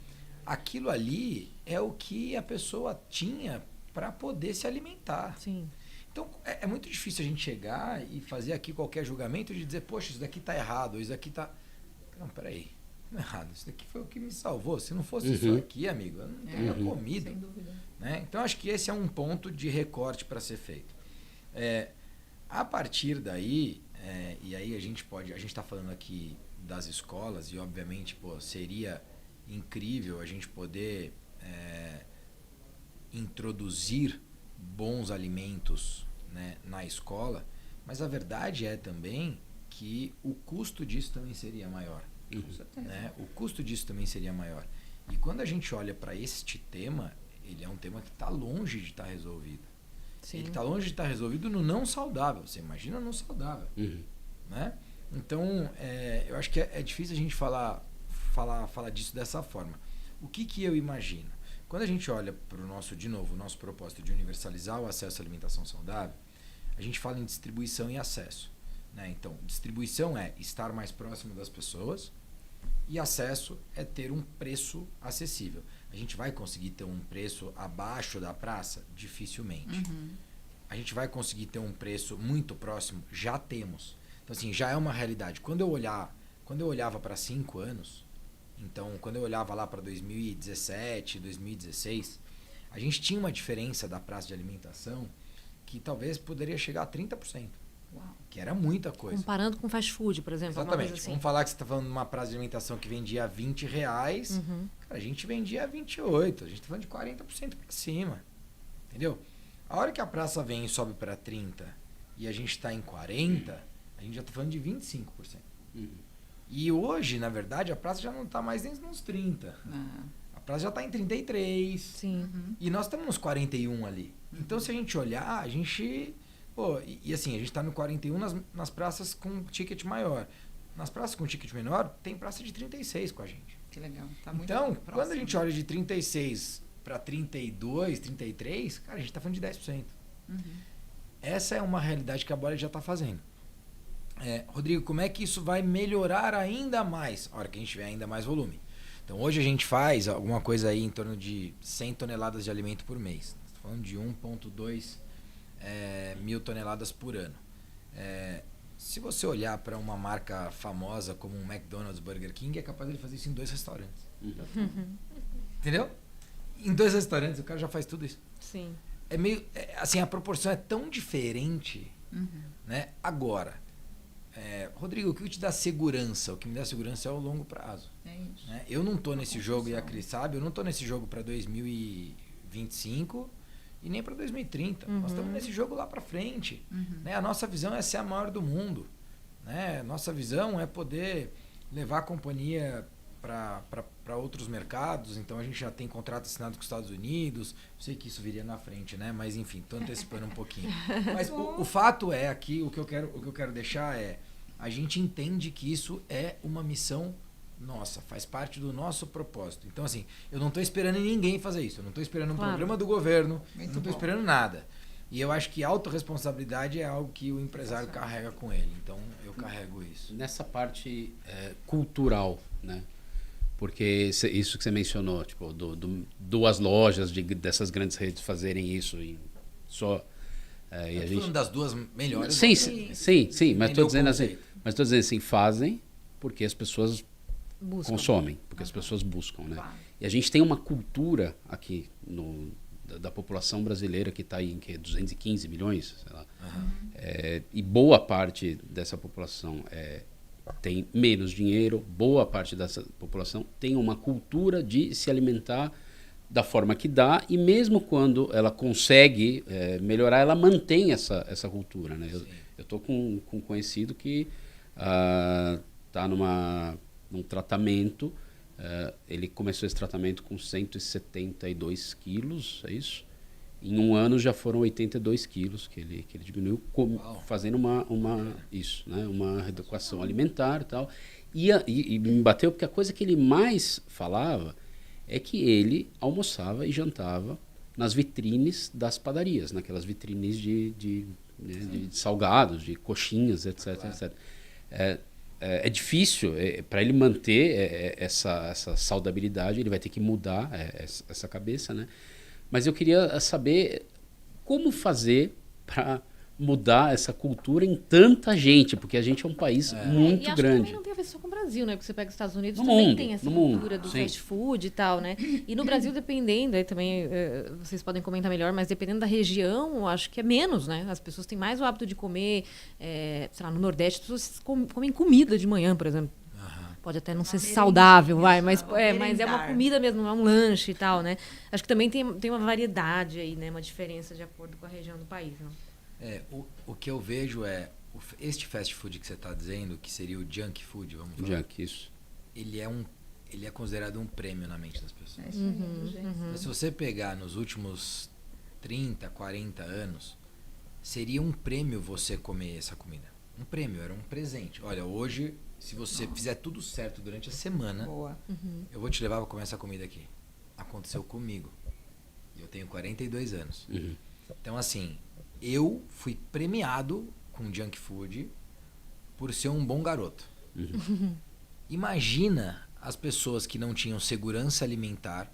aquilo ali é o que a pessoa tinha para poder se alimentar. Sim. Então, é muito difícil a gente chegar e fazer aqui qualquer julgamento de dizer, poxa, isso daqui está errado, isso daqui está... Não, peraí, não é errado, isso daqui foi o que me salvou. Se não fosse isso aqui, amigo, eu não teria comido. Sem dúvida. Né? Então, acho que esse é um ponto de recorte para ser feito. A partir daí, e aí a gente está falando aqui das escolas, e obviamente seria incrível a gente poder introduzir bons alimentos, né, na escola, mas a verdade é também que o custo disso também seria maior. Com certeza. Né? O custo disso também seria maior. E quando a gente olha para este tema, ele é um tema que está longe de estar resolvido. Sim. Ele está longe de estar resolvido no não saudável. Você imagina no saudável. Né? Então, eu acho que é difícil a gente falar disso dessa forma. O que eu imagino? Quando a gente olha para o nosso propósito de universalizar o acesso à alimentação saudável, a gente fala em distribuição e acesso. Né? Então, distribuição é estar mais próximo das pessoas e acesso é ter um preço acessível. A gente vai conseguir ter um preço abaixo da praça? Dificilmente. A gente vai conseguir ter um preço muito próximo? Já temos. Então, assim, já é uma realidade. Quando eu olhava para 5 anos, então, quando eu olhava lá para 2017, 2016, a gente tinha uma diferença da praça de alimentação que talvez poderia chegar a 30%. Uau. Que era muita coisa. Comparando com fast food, por exemplo. Exatamente. Uma coisa assim. Vamos falar que você está falando de uma praça de alimentação que vendia R$20. Cara, a gente vendia 28. A gente está falando de 40% para cima. Entendeu? A hora que a praça vem e sobe para 30 e a gente está em 40, a gente já está falando de 25%. E hoje, na verdade, a praça já não está mais nem nos 30. A praça já está em 33. Sim. E nós estamos nos 41 ali. Então, se a gente olhar, a gente... E assim, a gente está no 41 nas praças com ticket maior. Nas praças com ticket menor, tem praça de 36 com a gente. Que legal. Tá muito Então, próximo. quando a gente olha de 36 para 32, 33, cara, a gente está falando de 10%. Essa é uma realidade que a Bora já está fazendo. Rodrigo, como é que isso vai melhorar ainda mais a hora que a gente tiver ainda mais volume? Então, hoje a gente faz alguma coisa aí em torno de 100 toneladas de alimento por mês. Estou falando de 1,2 mil toneladas por ano. Se você olhar para uma marca famosa como um McDonald's, Burger King, é capaz de fazer isso em 2 restaurantes. Entendeu? Em 2 restaurantes o cara já faz tudo isso. Sim. Assim, a proporção é tão diferente, né? Agora, Rodrigo, o que te dá segurança? O que me dá segurança é o longo prazo. É isso. Né? Eu não estou nesse jogo, e a Cris sabe, eu não estou nesse jogo para 2025 e nem para 2030. Nós estamos nesse jogo lá para frente. Né? A nossa visão é ser a maior do mundo. Né? Nossa visão é poder levar a companhia para outros mercados. Então a gente já tem contrato assinado com os Estados Unidos. Sei que isso viria na frente, né? Mas enfim, estou antecipando um pouquinho. Mas o fato é aqui, o que eu quero deixar é, a gente entende que isso é uma missão nossa, faz parte do nosso propósito. Então, assim, eu não estou esperando ninguém fazer isso. Eu não estou esperando um programa do governo. Eu não estou esperando nada. E eu acho que autorresponsabilidade é algo que o empresário carrega com ele. Então, eu carrego isso. Nessa parte cultural, né? Porque isso que você mencionou, tipo, duas lojas dessas grandes redes fazerem isso e só... e a gente... falando das 2 melhores. Sim, mas estou dizendo assim, fazem porque as pessoas consomem, porque as pessoas buscam, né? Claro. E a gente tem uma cultura aqui da população brasileira que está aí em 215 milhões, sei lá. E boa parte dessa população tem menos dinheiro, boa parte dessa população tem uma cultura de se alimentar da forma que dá, e mesmo quando ela consegue melhorar, ela mantém essa cultura, né? Eu estou com um conhecido que está num tratamento, ele começou esse tratamento com 172 quilos, é isso? Em um ano já foram 82 quilos que ele diminuiu, fazendo uma reeducação alimentar e tal. E me bateu porque a coisa que ele mais falava é que ele almoçava e jantava nas vitrines das padarias, naquelas vitrines de salgados, de coxinhas, etc. Claro. etc. É difícil, para ele manter essa saudabilidade, ele vai ter que mudar essa cabeça, né? Mas eu queria saber como fazer para mudar essa cultura em tanta gente, porque a gente é um país muito e acho grande. Que também não tem a ver só com o Brasil, né? Porque você pega os Estados Unidos, No também mundo, tem essa no cultura mundo, do sim. fast food e tal, né? E no Brasil, dependendo, aí também vocês podem comentar melhor, mas dependendo da região, acho que é menos, né? As pessoas têm mais o hábito de comer, sei lá, no Nordeste, as pessoas comem comida de manhã, por exemplo. Pode até não ser merendinha, saudável, vai, mas mas é uma comida mesmo, é um lanche e tal, né? Acho que também tem uma variedade aí, né? Uma diferença de acordo com a região do país, não? O que eu vejo é, este fast food que você está dizendo, que seria o junk food, vamos falar. Junk, isso. Ele é considerado um prêmio na mente das pessoas. É isso aí, gente. Mas se você pegar nos últimos 30, 40 anos, seria um prêmio você comer essa comida. Um prêmio, era um presente. Olha, hoje, se você fizer tudo certo durante a semana, Boa. eu vou te levar para comer essa comida aqui. Aconteceu comigo. Eu tenho 42 anos. Então, assim, eu fui premiado com junk food por ser um bom garoto. Imagina as pessoas que não tinham segurança alimentar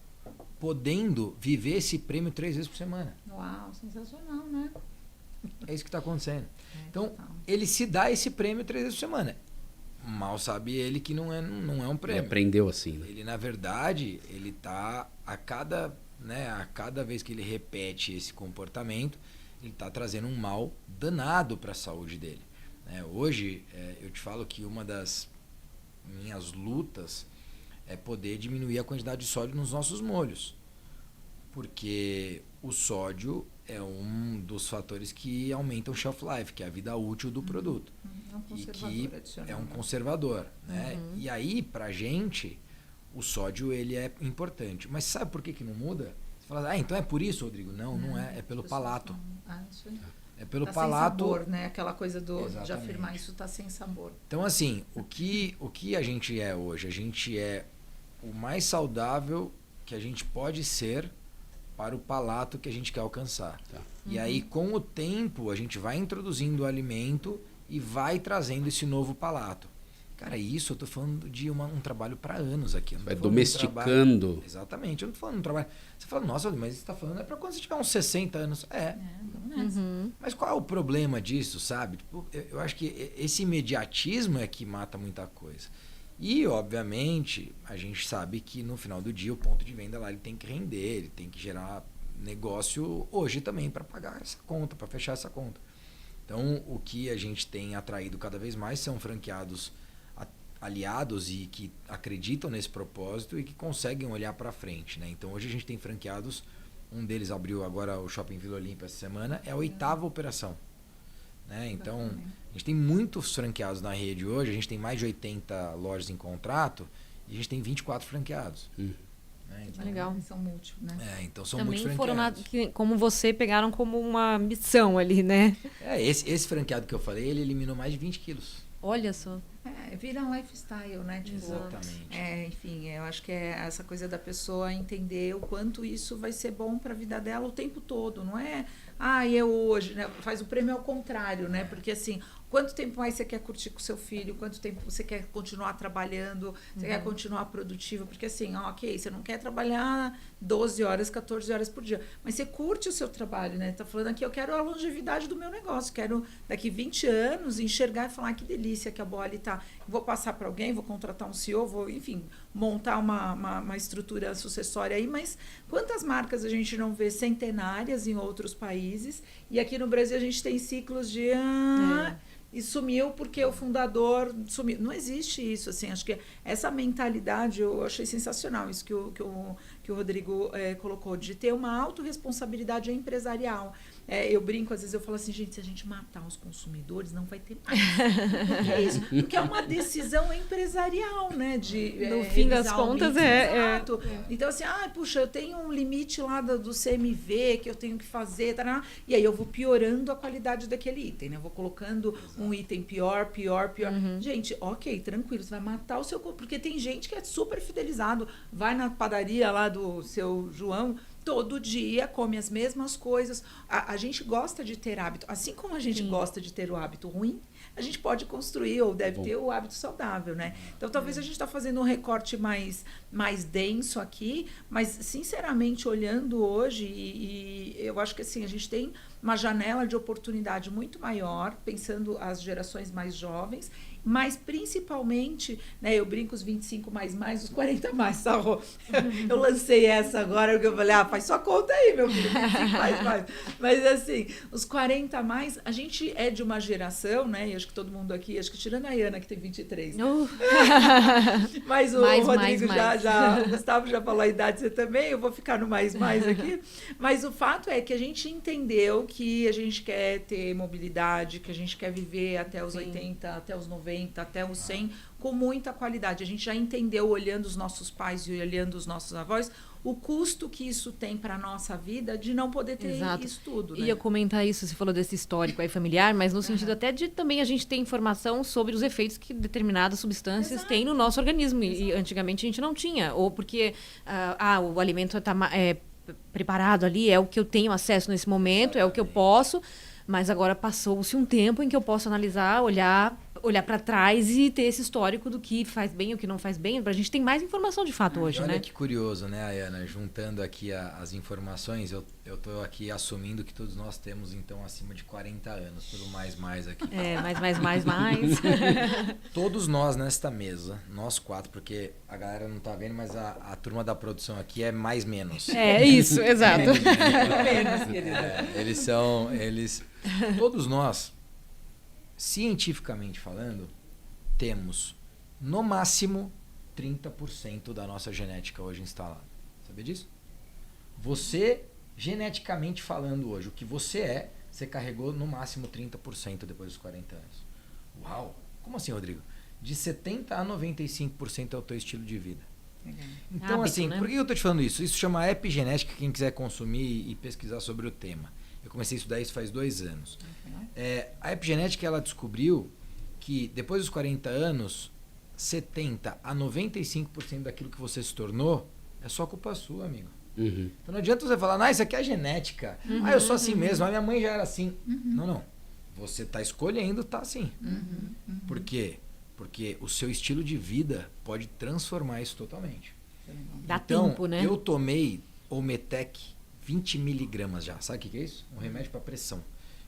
podendo viver esse prêmio 3 vezes por semana. Uau, sensacional, né? É isso que está acontecendo. Então, total. ele se dá esse prêmio 3 vezes por semana. Mal sabe ele que não é um Ele prêmio. aprendeu assim, né? Ele, na verdade, ele tá a cada vez que ele repete esse comportamento, ele está trazendo um mal danado para a saúde dele. Hoje, eu te falo que uma das minhas lutas é poder diminuir a quantidade de sódio nos nossos molhos. Porque o sódio é um dos fatores que aumentam o shelf life, que é a vida útil do produto. É um E conservador que adicional. é um conservador. Né? E aí, pra gente, o sódio ele é importante. Mas sabe por que não muda? Você fala, então é por isso, Rodrigo? Não é. É pelo palato. Isso aí. É pelo Tá palato. sem sabor, né? Aquela coisa de Exatamente. afirmar isso tá sem sabor. Então, assim, o que a gente é hoje? A gente é o mais saudável que a gente pode ser para o palato que a gente quer alcançar. Tá. E aí, com o tempo, a gente vai introduzindo o alimento e vai trazendo esse novo palato. Cara, isso eu tô falando de um trabalho para anos aqui. Eu não tô Vai falando de um domesticando. trabalho... Exatamente, eu não tô falando de um trabalho... Você fala, nossa, mas você tá falando é para quando você tiver uns 60 anos. Vamos nessa. Mas qual é o problema disso, sabe? Tipo, eu acho que esse imediatismo é que mata muita coisa. E, obviamente, a gente sabe que no final do dia o ponto de venda lá ele tem que render, ele tem que gerar negócio hoje também para pagar essa conta, para fechar essa conta. Então, o que a gente tem atraído cada vez mais são franqueados aliados e que acreditam nesse propósito e que conseguem olhar para frente, né? Então, hoje a gente tem franqueados, um deles abriu agora o Shopping Vila Olímpia essa semana, é a 8ª operação. Né? Então, a gente tem muitos franqueados na rede hoje, a gente tem mais de 80 lojas em contrato e a gente tem 24 franqueados. Né? Então, Legal. São múltiplos, né? então são Também muitos foram, franqueados. como você, pegaram como uma missão ali, né? Esse franqueado que eu falei, ele eliminou mais de 20 quilos. Olha só. Vira um lifestyle, né? Tipo, Exatamente. Enfim, eu acho que é essa coisa da pessoa entender o quanto isso vai ser bom para a vida dela o tempo todo. Não é, eu hoje, né? Faz o prêmio ao contrário, né? Porque assim, quanto tempo mais você quer curtir com seu filho? Quanto tempo você quer continuar trabalhando? Você quer continuar produtivo? Porque assim, ok, você não quer trabalhar 12 horas, 14 horas por dia, mas você curte o seu trabalho, né? Tá falando aqui, eu quero a longevidade do meu negócio, quero daqui 20 anos enxergar e falar que delícia que a Boali tá. Vou passar para alguém, vou contratar um CEO, vou, enfim, montar uma estrutura sucessória aí, mas quantas marcas a gente não vê centenárias em outros países e aqui no Brasil a gente tem ciclos de e sumiu porque o fundador sumiu. Não existe isso, assim, acho que essa mentalidade eu achei sensacional, isso que o Rodrigo colocou, de ter uma autorresponsabilidade empresarial. Eu brinco, às vezes eu falo assim, gente, se a gente matar os consumidores, não vai ter mais. É isso, porque é uma decisão empresarial, né? No fim das contas, Exato. Então, assim, puxa, eu tenho um limite lá do CMV que eu tenho que fazer, e aí eu vou piorando a qualidade daquele item, né? Eu vou colocando um item pior. Gente, ok, tranquilo, você vai matar o seu... Porque tem gente que é super fidelizado, vai na padaria lá do seu João, todo dia come as mesmas coisas. A gente gosta de ter hábito. Assim como a gente gosta de ter o hábito ruim, a gente pode construir ou deve ter o hábito saudável, né? Então, talvez a gente está fazendo um recorte mais denso aqui, mas, sinceramente, olhando hoje, e eu acho que assim, a gente tem uma janela de oportunidade muito maior, pensando as gerações mais jovens, mas principalmente, né, eu brinco os 25 mais, os 40 mais, tá, Rô? Eu lancei essa agora, porque eu falei, faz sua conta aí, meu filho, 25 mais. Mas assim, os 40 mais, a gente é de uma geração, né, mãe, acho que todo mundo aqui, acho que tirando a Ana, que tem 23. Uh. Mas o Mais, Rodrigo mais. o Gustavo já falou a idade, você também, eu vou ficar no mais aqui. Mas o fato é que a gente entendeu que a gente quer ter mobilidade, que a gente quer viver até os 80, até os 90, até os 100, com muita qualidade. A gente já entendeu, olhando os nossos pais e olhando os nossos avós, o custo que isso tem para a nossa vida de não poder ter isso tudo. Né? Ia comentar isso, você falou desse histórico aí familiar, mas no sentido até de também a gente ter informação sobre os efeitos que determinadas substâncias têm no nosso organismo. E antigamente a gente não tinha. Ou porque o alimento está preparado ali, é o que eu tenho acesso nesse momento, é o que eu posso. Mas agora passou-se um tempo em que eu posso analisar, olhar para trás e ter esse histórico do que faz bem e o que não faz bem. A gente tem mais informação de fato hoje, olha né? Que curioso, né, Ayana? Juntando aqui as informações, eu estou aqui assumindo que todos nós temos, então, acima de 40 anos, pelo mais aqui. Mais. Todos nós nesta mesa, nós 4, porque a galera não tá vendo, mas a turma da produção aqui é mais menos. É isso, exato. Todos nós, cientificamente falando, temos no máximo 30% da nossa genética hoje instalada. Sabia disso? Você, geneticamente falando hoje, o que você carregou no máximo 30% depois dos 40 anos. Uau! Como assim, Rodrigo? De 70% a 95% é o teu estilo de vida. Então, assim, né? Por que eu tô te falando isso? Isso chama epigenética, quem quiser consumir e pesquisar sobre o tema. Eu comecei a estudar isso faz 2 anos. A epigenética, ela descobriu que depois dos 40 anos, 70% a 95% daquilo que você se tornou é só culpa sua, amigo. Uhum. Então não adianta você falar, isso aqui é genética. Eu sou assim mesmo, a minha mãe já era assim. Não. Você está escolhendo estar assim. Por quê? Porque o seu estilo de vida pode transformar isso totalmente. Dá tempo, né? Eu tomei Ometec 20 miligramas já. Sabe o que é isso? Um remédio para pressão.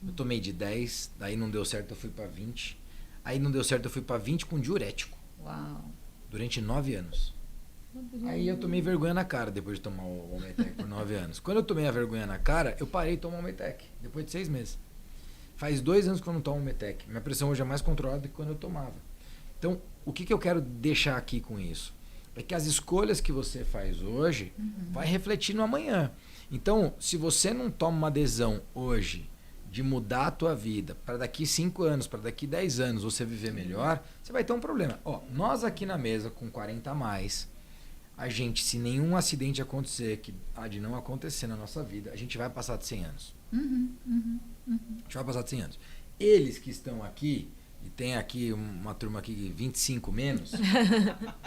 Eu tomei de 10, daí não deu certo, eu fui para 20. Aí não deu certo, eu fui para 20 com diurético. Uau. Durante 9 anos. Aí eu tomei vergonha na cara depois de tomar o Ometec por 9 anos. Quando eu tomei a vergonha na cara, eu parei de tomar o Ometec. Depois de 6 meses. Faz 2 anos que eu não tomo Ometec. Minha pressão hoje é mais controlada do que quando eu tomava. Então, o que eu quero deixar aqui com isso? É que as escolhas que você faz hoje vai refletir no amanhã. Então, se você não toma uma adesão hoje de mudar a tua vida para daqui 5 anos, para daqui 10 anos você viver melhor, você vai ter um problema. Nós aqui na mesa com 40 a mais, a gente, se nenhum acidente acontecer, que há de não acontecer na nossa vida, a gente vai passar de 100 anos. A gente vai passar de 100 anos. Eles que estão aqui, e tem aqui uma turma aqui 25 menos,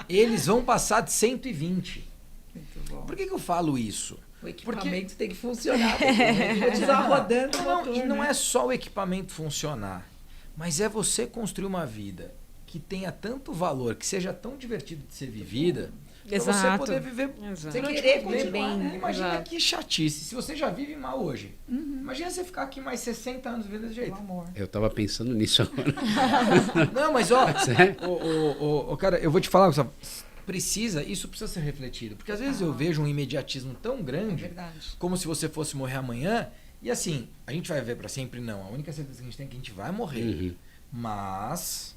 eles vão passar de 120. Muito bom. Por que eu falo isso? O equipamento tem que funcionar. Continuar rodando o motor, e não né? é só o equipamento funcionar, mas é você construir uma vida que tenha tanto valor, que seja tão divertido de ser vivida, para você poder viver. Você querer continuar, né? Imagina que chatice. Se você já vive mal hoje, imagina você ficar aqui mais 60 anos vivendo desse jeito. Eu tava pensando nisso agora. Não, mas cara, eu vou te falar, isso precisa ser refletido. Porque às vezes eu vejo um imediatismo tão grande, como se você fosse morrer amanhã, e assim, a gente vai viver para sempre? Não. A única certeza que a gente tem é que a gente vai morrer. Mas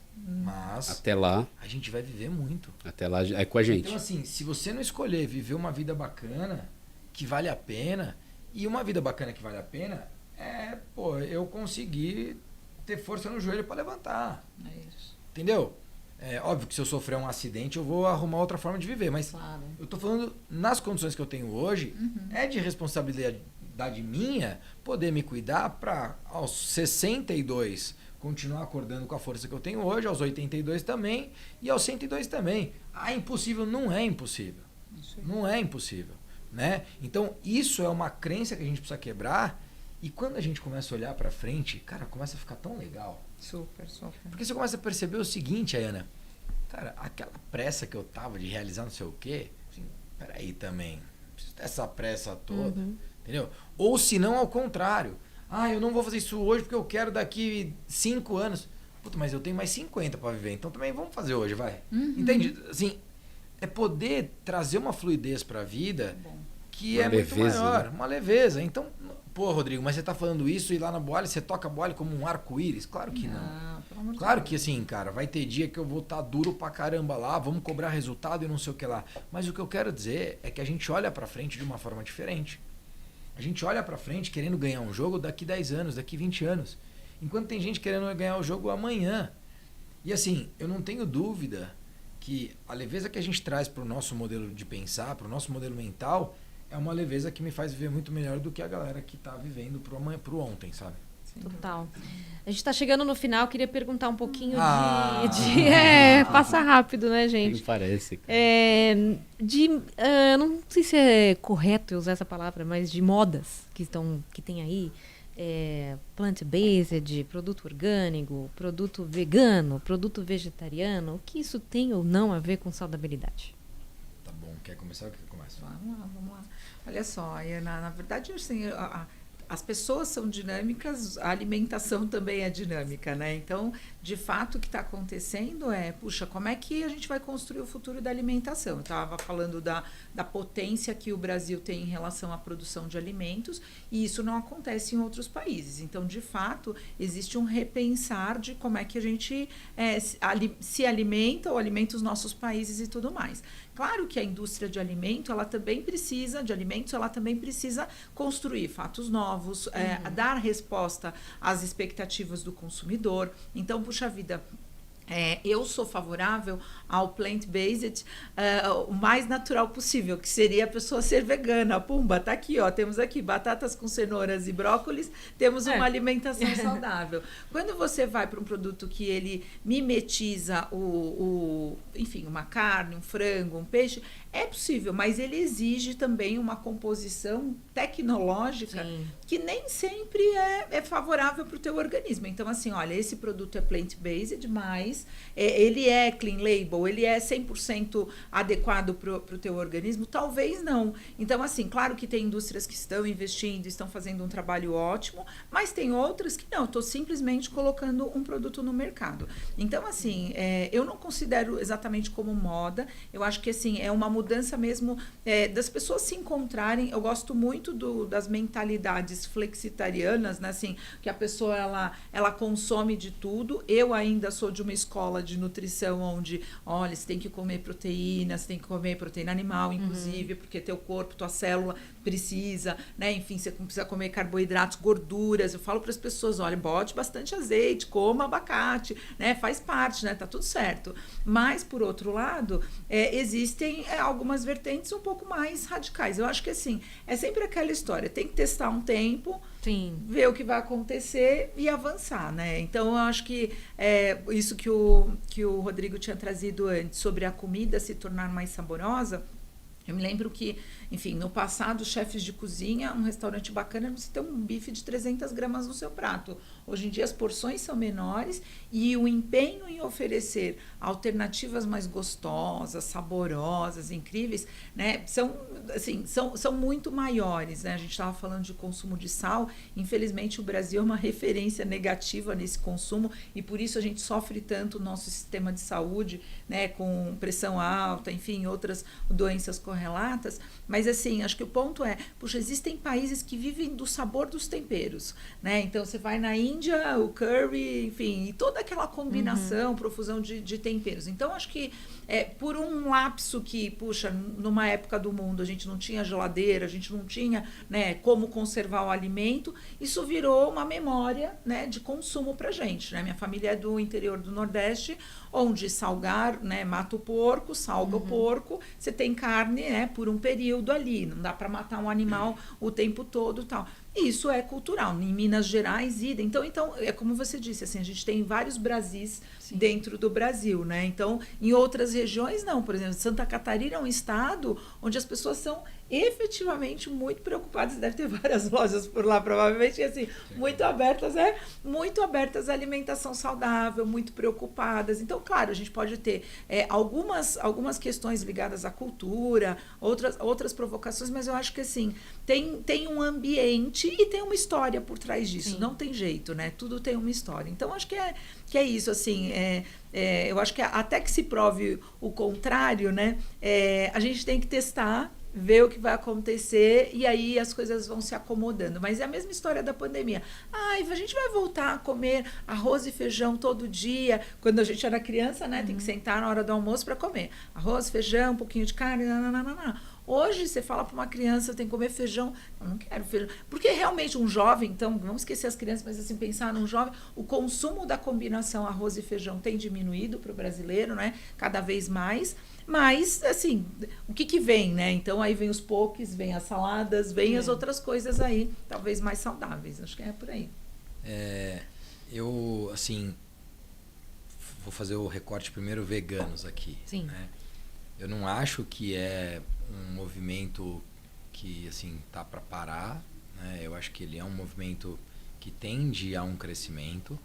até lá a gente vai viver muito. Até lá é com a gente. Então assim, se você não escolher viver uma vida bacana, que vale a pena, e uma vida bacana que vale a pena eu conseguir ter força no joelho para levantar. É isso. Entendeu? É óbvio que se eu sofrer um acidente eu vou arrumar outra forma de viver, mas eu tô falando nas condições que eu tenho hoje, é de responsabilidade minha poder me cuidar para aos 62 continuar acordando com a força que eu tenho hoje, aos 82 também, e aos 102 também. Impossível não é impossível. Não é impossível. Né? Então, isso é uma crença que a gente precisa quebrar, e quando a gente começa a olhar para frente, cara, começa a ficar tão legal. Super. Porque você começa a perceber o seguinte, Ayana, cara, aquela pressa que eu tava de realizar não sei o quê, assim, peraí também, preciso dessa pressa toda, entendeu? Ou se não, ao contrário. Eu não vou fazer isso hoje porque eu quero daqui 5 anos. Puta, mas eu tenho mais 50 para viver, então também vamos fazer hoje, vai. Entende? Assim, é poder trazer uma fluidez para a vida que é muito maior, uma leveza. Então, pô, Rodrigo, mas você tá falando isso e lá na boalha você toca a boalha como um arco-íris? Claro que não. amor de Claro Deus. que assim, cara, vai ter dia que eu vou estar duro pra caramba lá, vamos cobrar resultado e não sei o que lá. Mas o que eu quero dizer é que a gente olha pra frente de uma forma diferente. A gente olha pra frente querendo ganhar um jogo daqui 10 anos, daqui 20 anos. Enquanto tem gente querendo ganhar o jogo amanhã. E assim, eu não tenho dúvida que a leveza que a gente traz pro nosso modelo de pensar, pro nosso modelo mental, é uma leveza que me faz viver muito melhor do que a galera que tá vivendo pro amanhã, pro ontem, sabe? Total. A gente está chegando no final, queria perguntar um pouquinho Ah. passa rápido, né, gente? Nem parece. Cara. Não sei se é correto eu usar essa palavra, mas de modas que tem aí. Plant-based, produto orgânico, produto vegano, produto vegetariano. O que isso tem ou não a ver com saudabilidade? Tá bom, quer começar ou quer começar? Vamos lá. Olha só, na verdade, assim, as pessoas são dinâmicas, a alimentação também é dinâmica, né? Então, de fato, o que está acontecendo puxa, como é que a gente vai construir o futuro da alimentação? Eu estava falando da potência que o Brasil tem em relação à produção de alimentos, e isso não acontece em outros países. Então, de fato, existe um repensar de como é que a gente se alimenta ou alimenta os nossos países e tudo mais. Claro que a indústria de alimentos, ela também precisa construir fatos novos, dar resposta às expectativas do consumidor. Então, puxa vida, eu sou favorável ao plant-based o mais natural possível, que seria a pessoa ser vegana. Pumba, tá aqui, ó, temos aqui batatas com cenouras e brócolis, temos uma alimentação saudável. Quando você vai para um produto que ele mimetiza enfim, uma carne, um frango, um peixe, é possível, mas ele exige também uma composição tecnológica Sim. que nem sempre é favorável para o teu organismo. Então, assim, olha, esse produto é plant-based, mas ele é clean label, ele é 100% adequado para o teu organismo? Talvez não. Então, assim, claro que tem indústrias que estão investindo, estão fazendo um trabalho ótimo, mas tem outras que não, estou simplesmente colocando um produto no mercado. Então, assim, eu não considero exatamente como moda, eu acho que, assim, é uma mudança mesmo das pessoas se encontrarem. Eu gosto muito das mentalidades flexitarianas, né? Assim, que a pessoa ela consome de tudo. Eu ainda sou de uma escola de nutrição onde, olha, você tem que comer proteína, você tem que comer proteína animal, inclusive, porque teu corpo, tua célula precisa, né? Enfim, você precisa comer carboidratos, gorduras. Eu falo para as pessoas, olha, bote bastante azeite, coma abacate, né? Faz parte, né? Tá tudo certo. Mas, por outro lado, existem algumas vertentes um pouco mais radicais. Eu acho que, assim, é sempre aquela história, tem que testar um tempo, Sim. ver o que vai acontecer e avançar, né? Então, eu acho que isso que o Rodrigo tinha trazido antes, sobre a comida se tornar mais saborosa, eu me lembro que, enfim, no passado, chefes de cozinha, um restaurante bacana, você tem um bife de 300 gramas no seu prato. Hoje em dia, as porções são menores e o empenho em oferecer alternativas mais gostosas, saborosas, incríveis, né, são muito maiores, né? A gente estava falando de consumo de sal. Infelizmente, o Brasil é uma referência negativa nesse consumo e, por isso, a gente sofre tanto o nosso sistema de saúde, né, com pressão alta, enfim, outras doenças correlatas. Mas, assim, acho que o ponto puxa, existem países que vivem do sabor dos temperos, né? Então, você vai na Índia, o curry, enfim, e toda aquela combinação, profusão de temperos. Então, acho que por um lapso que, puxa, numa época do mundo a gente não tinha geladeira, a gente não tinha, né, como conservar o alimento, isso virou uma memória, né, de consumo pra gente, né? Minha família é do interior do Nordeste, onde salgar, né, mata o porco, salga o porco, você tem carne, né, por um período ali, não dá para matar um animal o tempo todo e tal. Isso é cultural. Em Minas Gerais, idem. Então, é como você disse, assim, a gente tem vários Brasis dentro do Brasil, né? Então, em outras regiões, não. Por exemplo, Santa Catarina é um estado onde as pessoas são efetivamente muito preocupadas. Deve ter várias lojas por lá, provavelmente, assim, muito abertas à alimentação saudável, muito preocupadas. Então, claro, a gente pode ter algumas questões ligadas à cultura, outras provocações, mas eu acho que, assim, tem um ambiente e tem uma história por trás disso. Sim. Não tem jeito, né? Tudo tem uma história. Então, acho que é isso, assim, eu acho que até que se prove o contrário, né? A gente tem que testar ver o que vai acontecer e aí as coisas vão se acomodando. Mas é a mesma história da pandemia. Ai, a gente vai voltar a comer arroz e feijão todo dia. Quando a gente era criança, né, tem que sentar na hora do almoço para comer. Arroz, feijão, um pouquinho de carne, nananana. Hoje, você fala para uma criança, tem que comer feijão. Eu não quero feijão. Porque realmente um jovem, então, vamos esquecer as crianças, mas assim, pensar num jovem, o consumo da combinação arroz e feijão tem diminuído para o brasileiro, né? Cada vez mais. Mas, assim, o que vem, né? Então, aí vem os poques, vem as saladas, vem as outras coisas aí, talvez mais saudáveis. Acho que é por aí. Eu, assim, vou fazer o recorte primeiro veganos aqui. Sim. Né? Eu não acho que é um movimento que assim tá para parar, né? Eu acho que ele é um movimento que tende a um crescimento,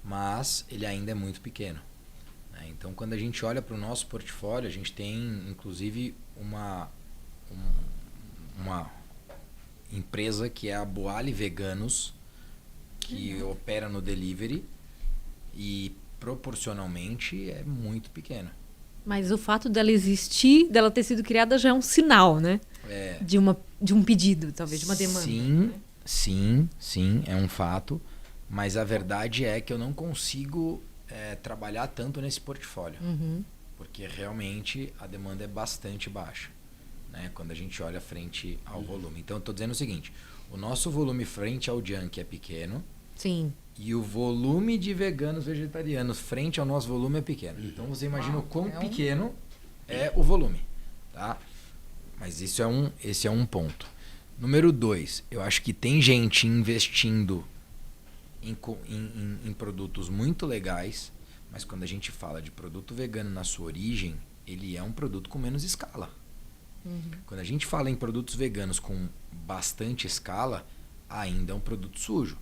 mas ele ainda é muito pequeno, né? Então, quando a gente olha para o nosso portfólio, a gente tem inclusive uma empresa que é a Boali Veganos, que opera no delivery e proporcionalmente é muito pequena. Mas o fato dela existir, dela ter sido criada, já é um sinal, né? De um pedido, talvez, de uma demanda. Sim, é um fato. Mas a verdade é que eu não consigo trabalhar tanto nesse portfólio. Porque realmente a demanda é bastante baixa, né? Quando a gente olha frente ao volume. Então, eu estou dizendo o seguinte. O nosso volume frente ao junk é pequeno. Sim. E o volume de veganos vegetarianos frente ao nosso volume é pequeno. Então você imagina o quão pequeno é o volume, tá? Mas esse é um ponto. Número 2, eu acho que tem gente investindo em produtos muito legais, mas quando a gente fala de produto vegano na sua origem, ele é um produto com menos escala. Quando a gente fala em produtos veganos com bastante escala, ainda é um produto sujo.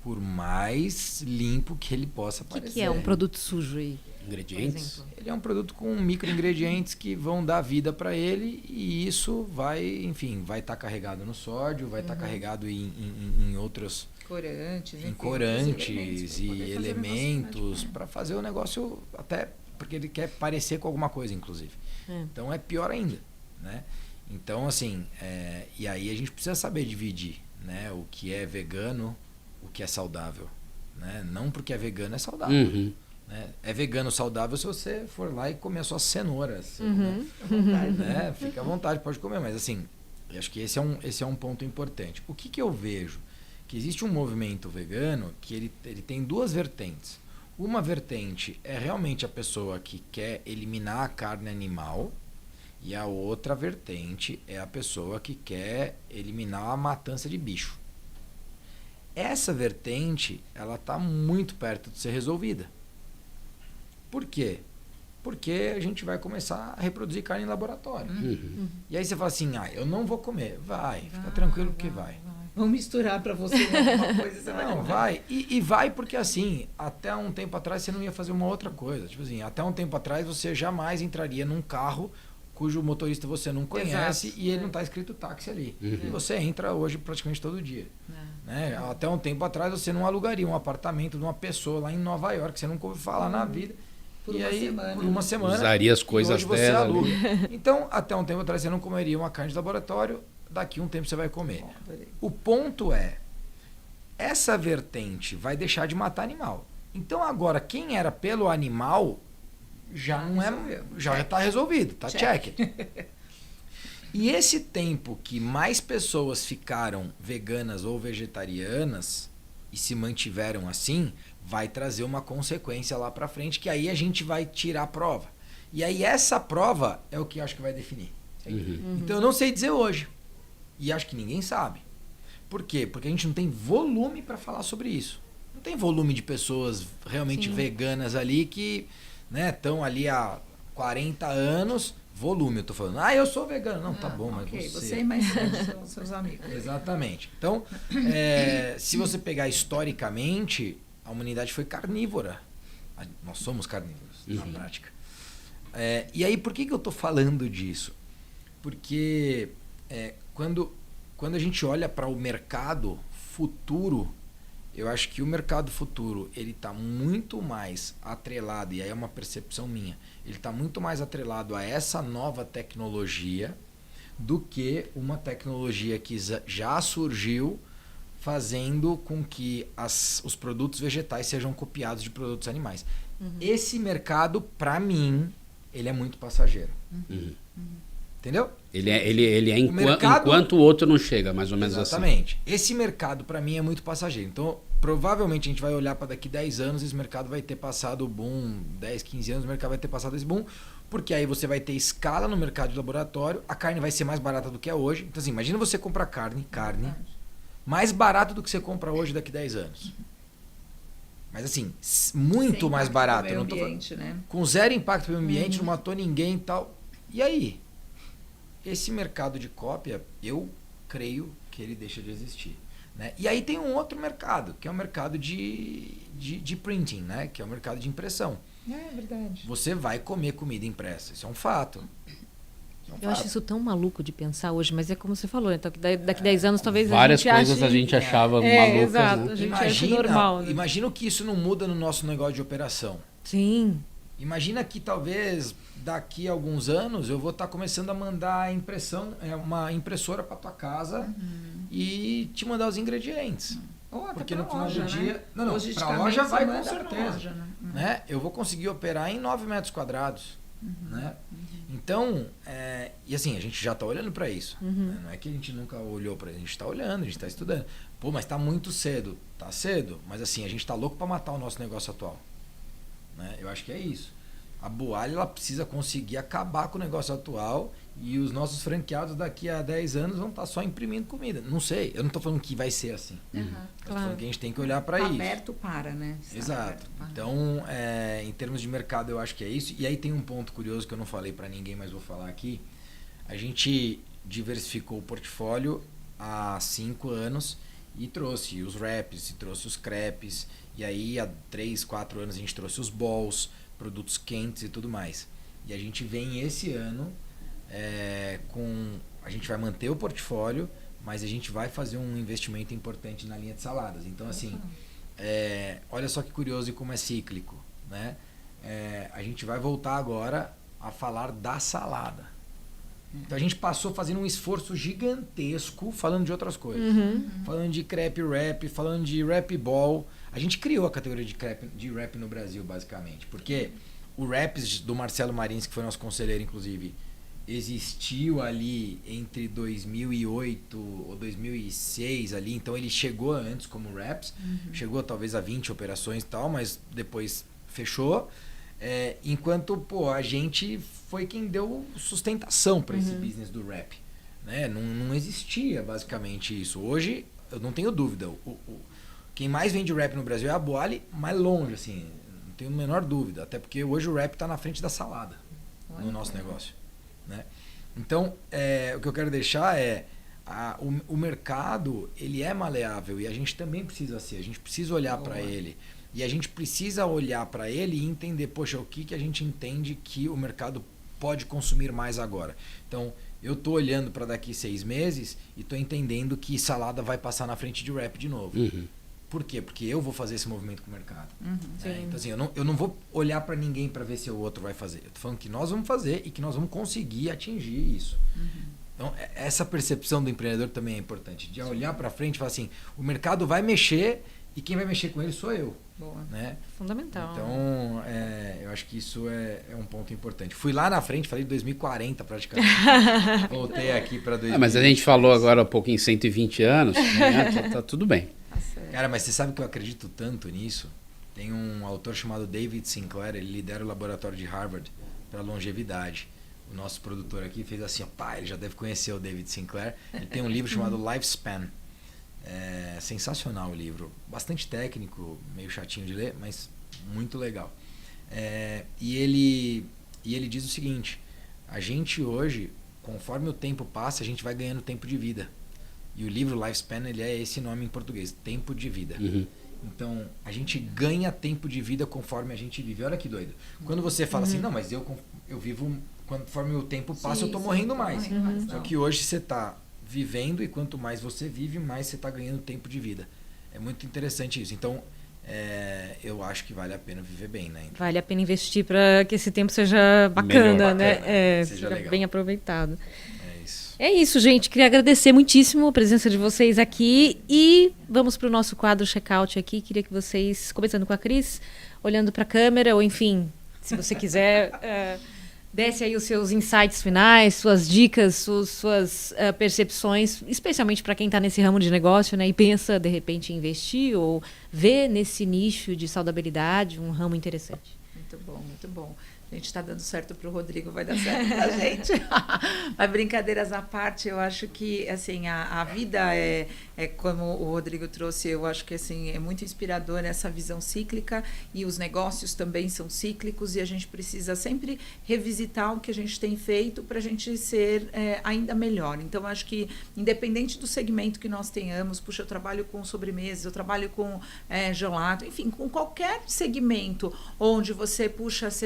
Por mais limpo que ele possa parecer. O que é um produto sujo aí? Ingredientes? Ele é um produto com micro-ingredientes que vão dar vida para ele e isso vai, enfim, vai estar carregado no sódio, vai estar carregado em outros... Corantes e elementos para fazer o negócio, até porque ele quer parecer com alguma coisa, inclusive. Então é pior ainda, né? Então, assim, e aí a gente precisa saber dividir, né, o que é vegano, o que é saudável, né? Não porque é vegano é saudável, né? É vegano saudável se você for lá e comer suas cenouras, né? Fica à vontade, pode comer, mas assim, eu acho que esse é um ponto importante. O que eu vejo? Que existe um movimento vegano que ele tem duas vertentes. Uma vertente é realmente a pessoa que quer eliminar a carne animal e a outra vertente é a pessoa que quer eliminar a matança de bicho. Essa vertente, ela está muito perto de ser resolvida. Por quê? Porque a gente vai começar a reproduzir carne em laboratório. E aí você fala assim, eu não vou comer. Vai, fica tranquilo que vai. Vamos misturar para você alguma coisa, você vai Não, comer. vai. E vai porque assim, até um tempo atrás você não ia fazer uma outra coisa. Tipo assim, até um tempo atrás você jamais entraria num carro cujo motorista você não conhece. Exato. E ele não está escrito táxi ali. E você entra hoje praticamente todo dia. Né? Até um tempo atrás você não alugaria um apartamento de uma pessoa lá em Nova York, você nunca ouviu falar na vida. Por uma semana. Usaria as coisas hoje dela. Você aluga. Então, até um tempo atrás você não comeria uma carne de laboratório, daqui um tempo você vai comer. O ponto é, essa vertente vai deixar de matar animal. Então agora, quem era pelo animal já não é, já está resolvido, tá check. E esse tempo que mais pessoas ficaram veganas ou vegetarianas e se mantiveram assim, vai trazer uma consequência lá para frente, que aí a gente vai tirar a prova. E aí essa prova é o que eu acho que vai definir. Então eu não sei dizer hoje. E acho que ninguém sabe. Por quê? Porque a gente não tem volume para falar sobre isso. Não tem volume de pessoas realmente veganas ali que estão ali há 40 anos. Volume, eu tô falando. Eu sou vegano. Não, tá bom, mas você é mais são seus amigos. Exatamente. Então, se você pegar historicamente, a humanidade foi carnívora. Nós somos carnívoros, na prática. E aí, por que eu tô falando disso? Porque quando a gente olha para o mercado futuro, eu acho que o mercado futuro ele está muito mais atrelado, e aí é uma percepção minha, ele está muito mais atrelado a essa nova tecnologia do que uma tecnologia que já surgiu fazendo com que os produtos vegetais sejam copiados de produtos animais. Esse mercado, para mim, ele é muito passageiro. Entendeu? Ele é mercado, enquanto o outro não chega, mais ou menos exatamente. Assim. Esse mercado, para mim, é muito passageiro. Então, provavelmente, a gente vai olhar para daqui 10 anos, esse mercado vai ter passado o boom, 10, 15 anos, o mercado vai ter passado esse boom, porque aí você vai ter escala no mercado de laboratório, a carne vai ser mais barata do que é hoje. Então, assim, imagina você comprar carne mais barato do que você compra hoje daqui 10 anos. Mas assim, muito mais barato. Meio não tô ambiente, né? Com zero impacto no meio ambiente, não matou ninguém e tal. E aí? Esse mercado de cópia, eu creio que ele deixa de existir. Né? E aí tem um outro mercado, que é o mercado de printing, né? Que é o mercado de impressão. É verdade. Você vai comer comida impressa, isso é um fato. Eu acho isso tão maluco de pensar hoje, mas é como você falou, então daqui 10 anos talvez várias a gente coisas ache... a gente achava malucas, exato, né? a gente acha normal. Né? Imagina que isso não muda no nosso negócio de operação. Sim. Imagina que talvez daqui a alguns anos eu vou estar começando a mandar uma impressora para tua casa e te mandar os ingredientes. Ou até porque pra no final loja, do dia... né? Não, para Logisticamente, loja vai você com manda pra certeza. loja, Né? Eu vou conseguir operar em 9 metros quadrados. Né? Então, e assim, a gente já está olhando para isso. Né? Não é que a gente nunca olhou para isso, a gente está olhando, a gente está estudando. Pô, mas está muito cedo. Está cedo, mas assim, a gente está louco para matar o nosso negócio atual. Né? Eu acho que é isso. A Boalli, ela precisa conseguir acabar com o negócio atual e os nossos franqueados daqui a 10 anos vão estar só imprimindo comida. Não sei, eu não estou falando que vai ser assim. Eu tô falando que a gente tem que olhar para isso. Aberto para, né? Exato. Então, em termos de mercado, eu acho que é isso. E aí tem um ponto curioso que eu não falei para ninguém, mas vou falar aqui. A gente diversificou o portfólio há 5 anos e trouxe os wraps, e trouxe os crepes. E aí, há 3, 4 anos, a gente trouxe os balls, produtos quentes e tudo mais. E a gente vem esse ano a gente vai manter o portfólio, mas a gente vai fazer um investimento importante na linha de saladas. Então, assim, olha só que curioso e como é cíclico. Né? A gente vai voltar agora a falar da salada. Então, a gente passou fazendo um esforço gigantesco falando de outras coisas. Falando de crepe wrap, falando de wrap ball. A gente criou a categoria de wrap no Brasil, basicamente. Porque o Wraps do Marcelo Marins, que foi nosso conselheiro, inclusive, existiu ali entre 2008 ou 2006 ali. Então, ele chegou antes como Wraps. Chegou talvez a 20 operações e tal, mas depois fechou. Enquanto a gente foi quem deu sustentação para esse business do wrap. Né? Não existia, basicamente, isso. Hoje, eu não tenho dúvida. Quem mais vende wrap no Brasil é a Boalli, mais longe, assim, não tenho a menor dúvida. Até porque hoje o wrap está na frente da salada no nosso negócio. Né? Então, o que eu quero deixar o mercado, ele é maleável e a gente também precisa ser. A gente precisa olhar para ele. E a gente precisa olhar para ele e entender, poxa, o que a gente entende que o mercado pode consumir mais agora. Então, eu estou olhando para daqui 6 meses e estou entendendo que salada vai passar na frente de wrap de novo. Por quê? Porque eu vou fazer esse movimento com o mercado. Então, assim, eu não vou olhar para ninguém para ver se o outro vai fazer. Eu estou falando que nós vamos fazer e que nós vamos conseguir atingir isso. Então, essa percepção do empreendedor também é importante. De olhar para frente e falar assim, o mercado vai mexer e quem vai mexer com ele sou eu. Boa. Né? Fundamental. Então, eu acho que isso é um ponto importante. Fui lá na frente, falei de 2040 praticamente. Voltei aqui para 2020. Mas a gente falou agora há pouco em 120 anos, né? tá tudo bem. Cara, mas você sabe que eu acredito tanto nisso? Tem um autor chamado David Sinclair, ele lidera o laboratório de Harvard para longevidade. O nosso produtor aqui fez assim, ele já deve conhecer o David Sinclair. Ele tem um livro chamado Lifespan. É sensacional o livro, bastante técnico, meio chatinho de ler, mas muito legal. E ele diz o seguinte: a gente hoje, conforme o tempo passa, a gente vai ganhando tempo de vida. E o livro Lifespan, ele é esse nome em português, tempo de vida. Então, a gente ganha tempo de vida conforme a gente vive. Olha que doido. Quando você fala assim, não, mas eu vivo, conforme o tempo passa, eu estou morrendo mais. Só que hoje você está vivendo e quanto mais você vive, mais você está ganhando tempo de vida. É muito interessante isso. Então, eu acho que vale a pena viver bem, né? Então, vale a pena investir para que esse tempo seja bacana, melhor, né? seja Seja legal. bem aproveitado. É isso. É isso, gente. Queria agradecer muitíssimo a presença de vocês aqui e vamos para o nosso quadro check-out aqui. Queria que vocês, começando com a Cris, olhando para a câmera, ou enfim, se você quiser, desse aí os seus insights finais, suas dicas, suas percepções, especialmente para quem está nesse ramo de negócio, né, e pensa, de repente, em investir ou ver nesse nicho de saudabilidade um ramo interessante. Muito bom, muito bom. A gente está dando certo para o Rodrigo, vai dar certo para a gente. Mas brincadeiras à parte, eu acho que assim, a vida é como o Rodrigo trouxe, eu acho que assim, é muito inspirador essa visão cíclica e os negócios também são cíclicos e a gente precisa sempre revisitar o que a gente tem feito para a gente ser ainda melhor. Então, eu acho que independente do segmento que nós tenhamos, puxa, eu trabalho com sobremesas, eu trabalho com gelato, enfim, com qualquer segmento onde você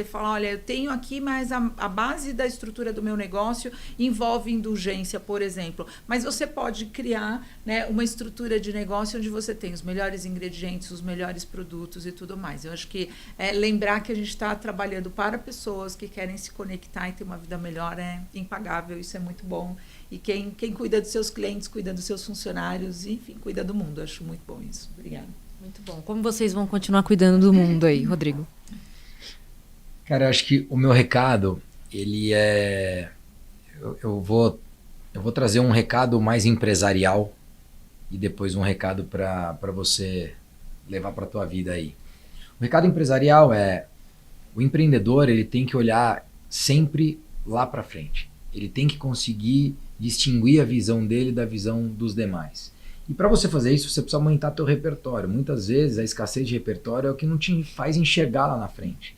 fala, olha, eu tenho aqui, mas a base da estrutura do meu negócio envolve indulgência, por exemplo. Mas você pode criar, né, uma estrutura de negócio onde você tem os melhores ingredientes, os melhores produtos e tudo mais. Eu acho que lembrar que a gente está trabalhando para pessoas que querem se conectar e ter uma vida melhor é impagável, isso é muito bom. E quem cuida dos seus clientes, cuida dos seus funcionários, enfim, cuida do mundo. Eu acho muito bom isso. Obrigada. Muito bom. Como vocês vão continuar cuidando do mundo aí, Rodrigo? Cara, eu acho que o meu recado, ele é... Eu vou trazer um recado mais empresarial e depois um recado para você levar para a tua vida aí. O recado empresarial é: o empreendedor, ele tem que olhar sempre lá para frente. Ele tem que conseguir distinguir a visão dele da visão dos demais. E para você fazer isso, você precisa aumentar teu repertório. Muitas vezes a escassez de repertório é o que não te faz enxergar lá na frente.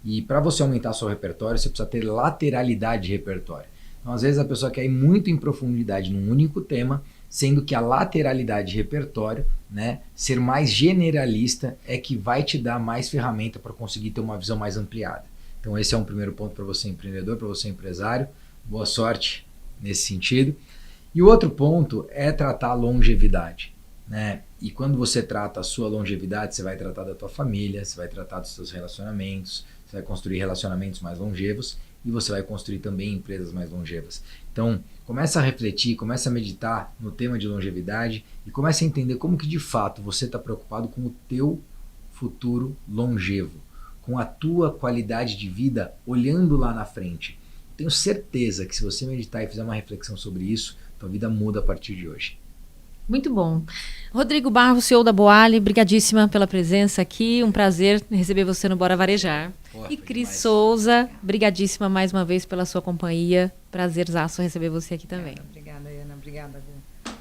E para você aumentar seu repertório, você precisa ter lateralidade de repertório. Então, às vezes a pessoa quer ir muito em profundidade num único tema, sendo que a lateralidade de repertório, né, ser mais generalista, é que vai te dar mais ferramenta para conseguir ter uma visão mais ampliada. Então esse é um primeiro ponto para você empreendedor, para você empresário. Boa sorte nesse sentido. E o outro ponto é tratar a longevidade, né? E quando você trata a sua longevidade, você vai tratar da tua família, você vai tratar dos seus relacionamentos, você vai construir relacionamentos mais longevos e você vai construir também empresas mais longevas. Então, começa a refletir, começa a meditar no tema de longevidade e começa a entender como que de fato você está preocupado com o teu futuro longevo, com a tua qualidade de vida olhando lá na frente. Tenho certeza que se você meditar e fizer uma reflexão sobre isso, tua vida muda a partir de hoje. Muito bom. Rodrigo Barros, CEO da Boali, brigadíssima pela presença aqui. Um prazer receber você no Bora Varejar. E Cris Souza, brigadíssima mais uma vez pela sua companhia. Prazerzaço receber você aqui também. Obrigada, Ana. Obrigada, Gu.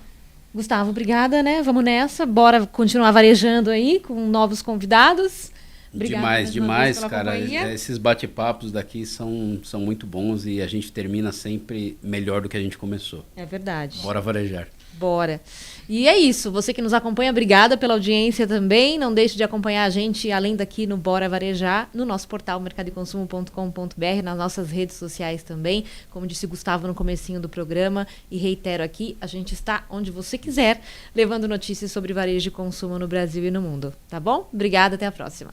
Gustavo, obrigada, né? Vamos nessa. Bora continuar varejando aí com novos convidados. Obrigada demais, cara. Companhia. Esses bate-papos daqui são muito bons e a gente termina sempre melhor do que a gente começou. É verdade. Bora varejar. Bora. E é isso. Você que nos acompanha, obrigada pela audiência também. Não deixe de acompanhar a gente, além daqui no Bora Varejar, no nosso portal mercadoeconsumo.com.br, nas nossas redes sociais também. Como disse Gustavo no comecinho do programa, e reitero aqui, a gente está onde você quiser, levando notícias sobre varejo e consumo no Brasil e no mundo. Tá bom? Obrigada, até a próxima.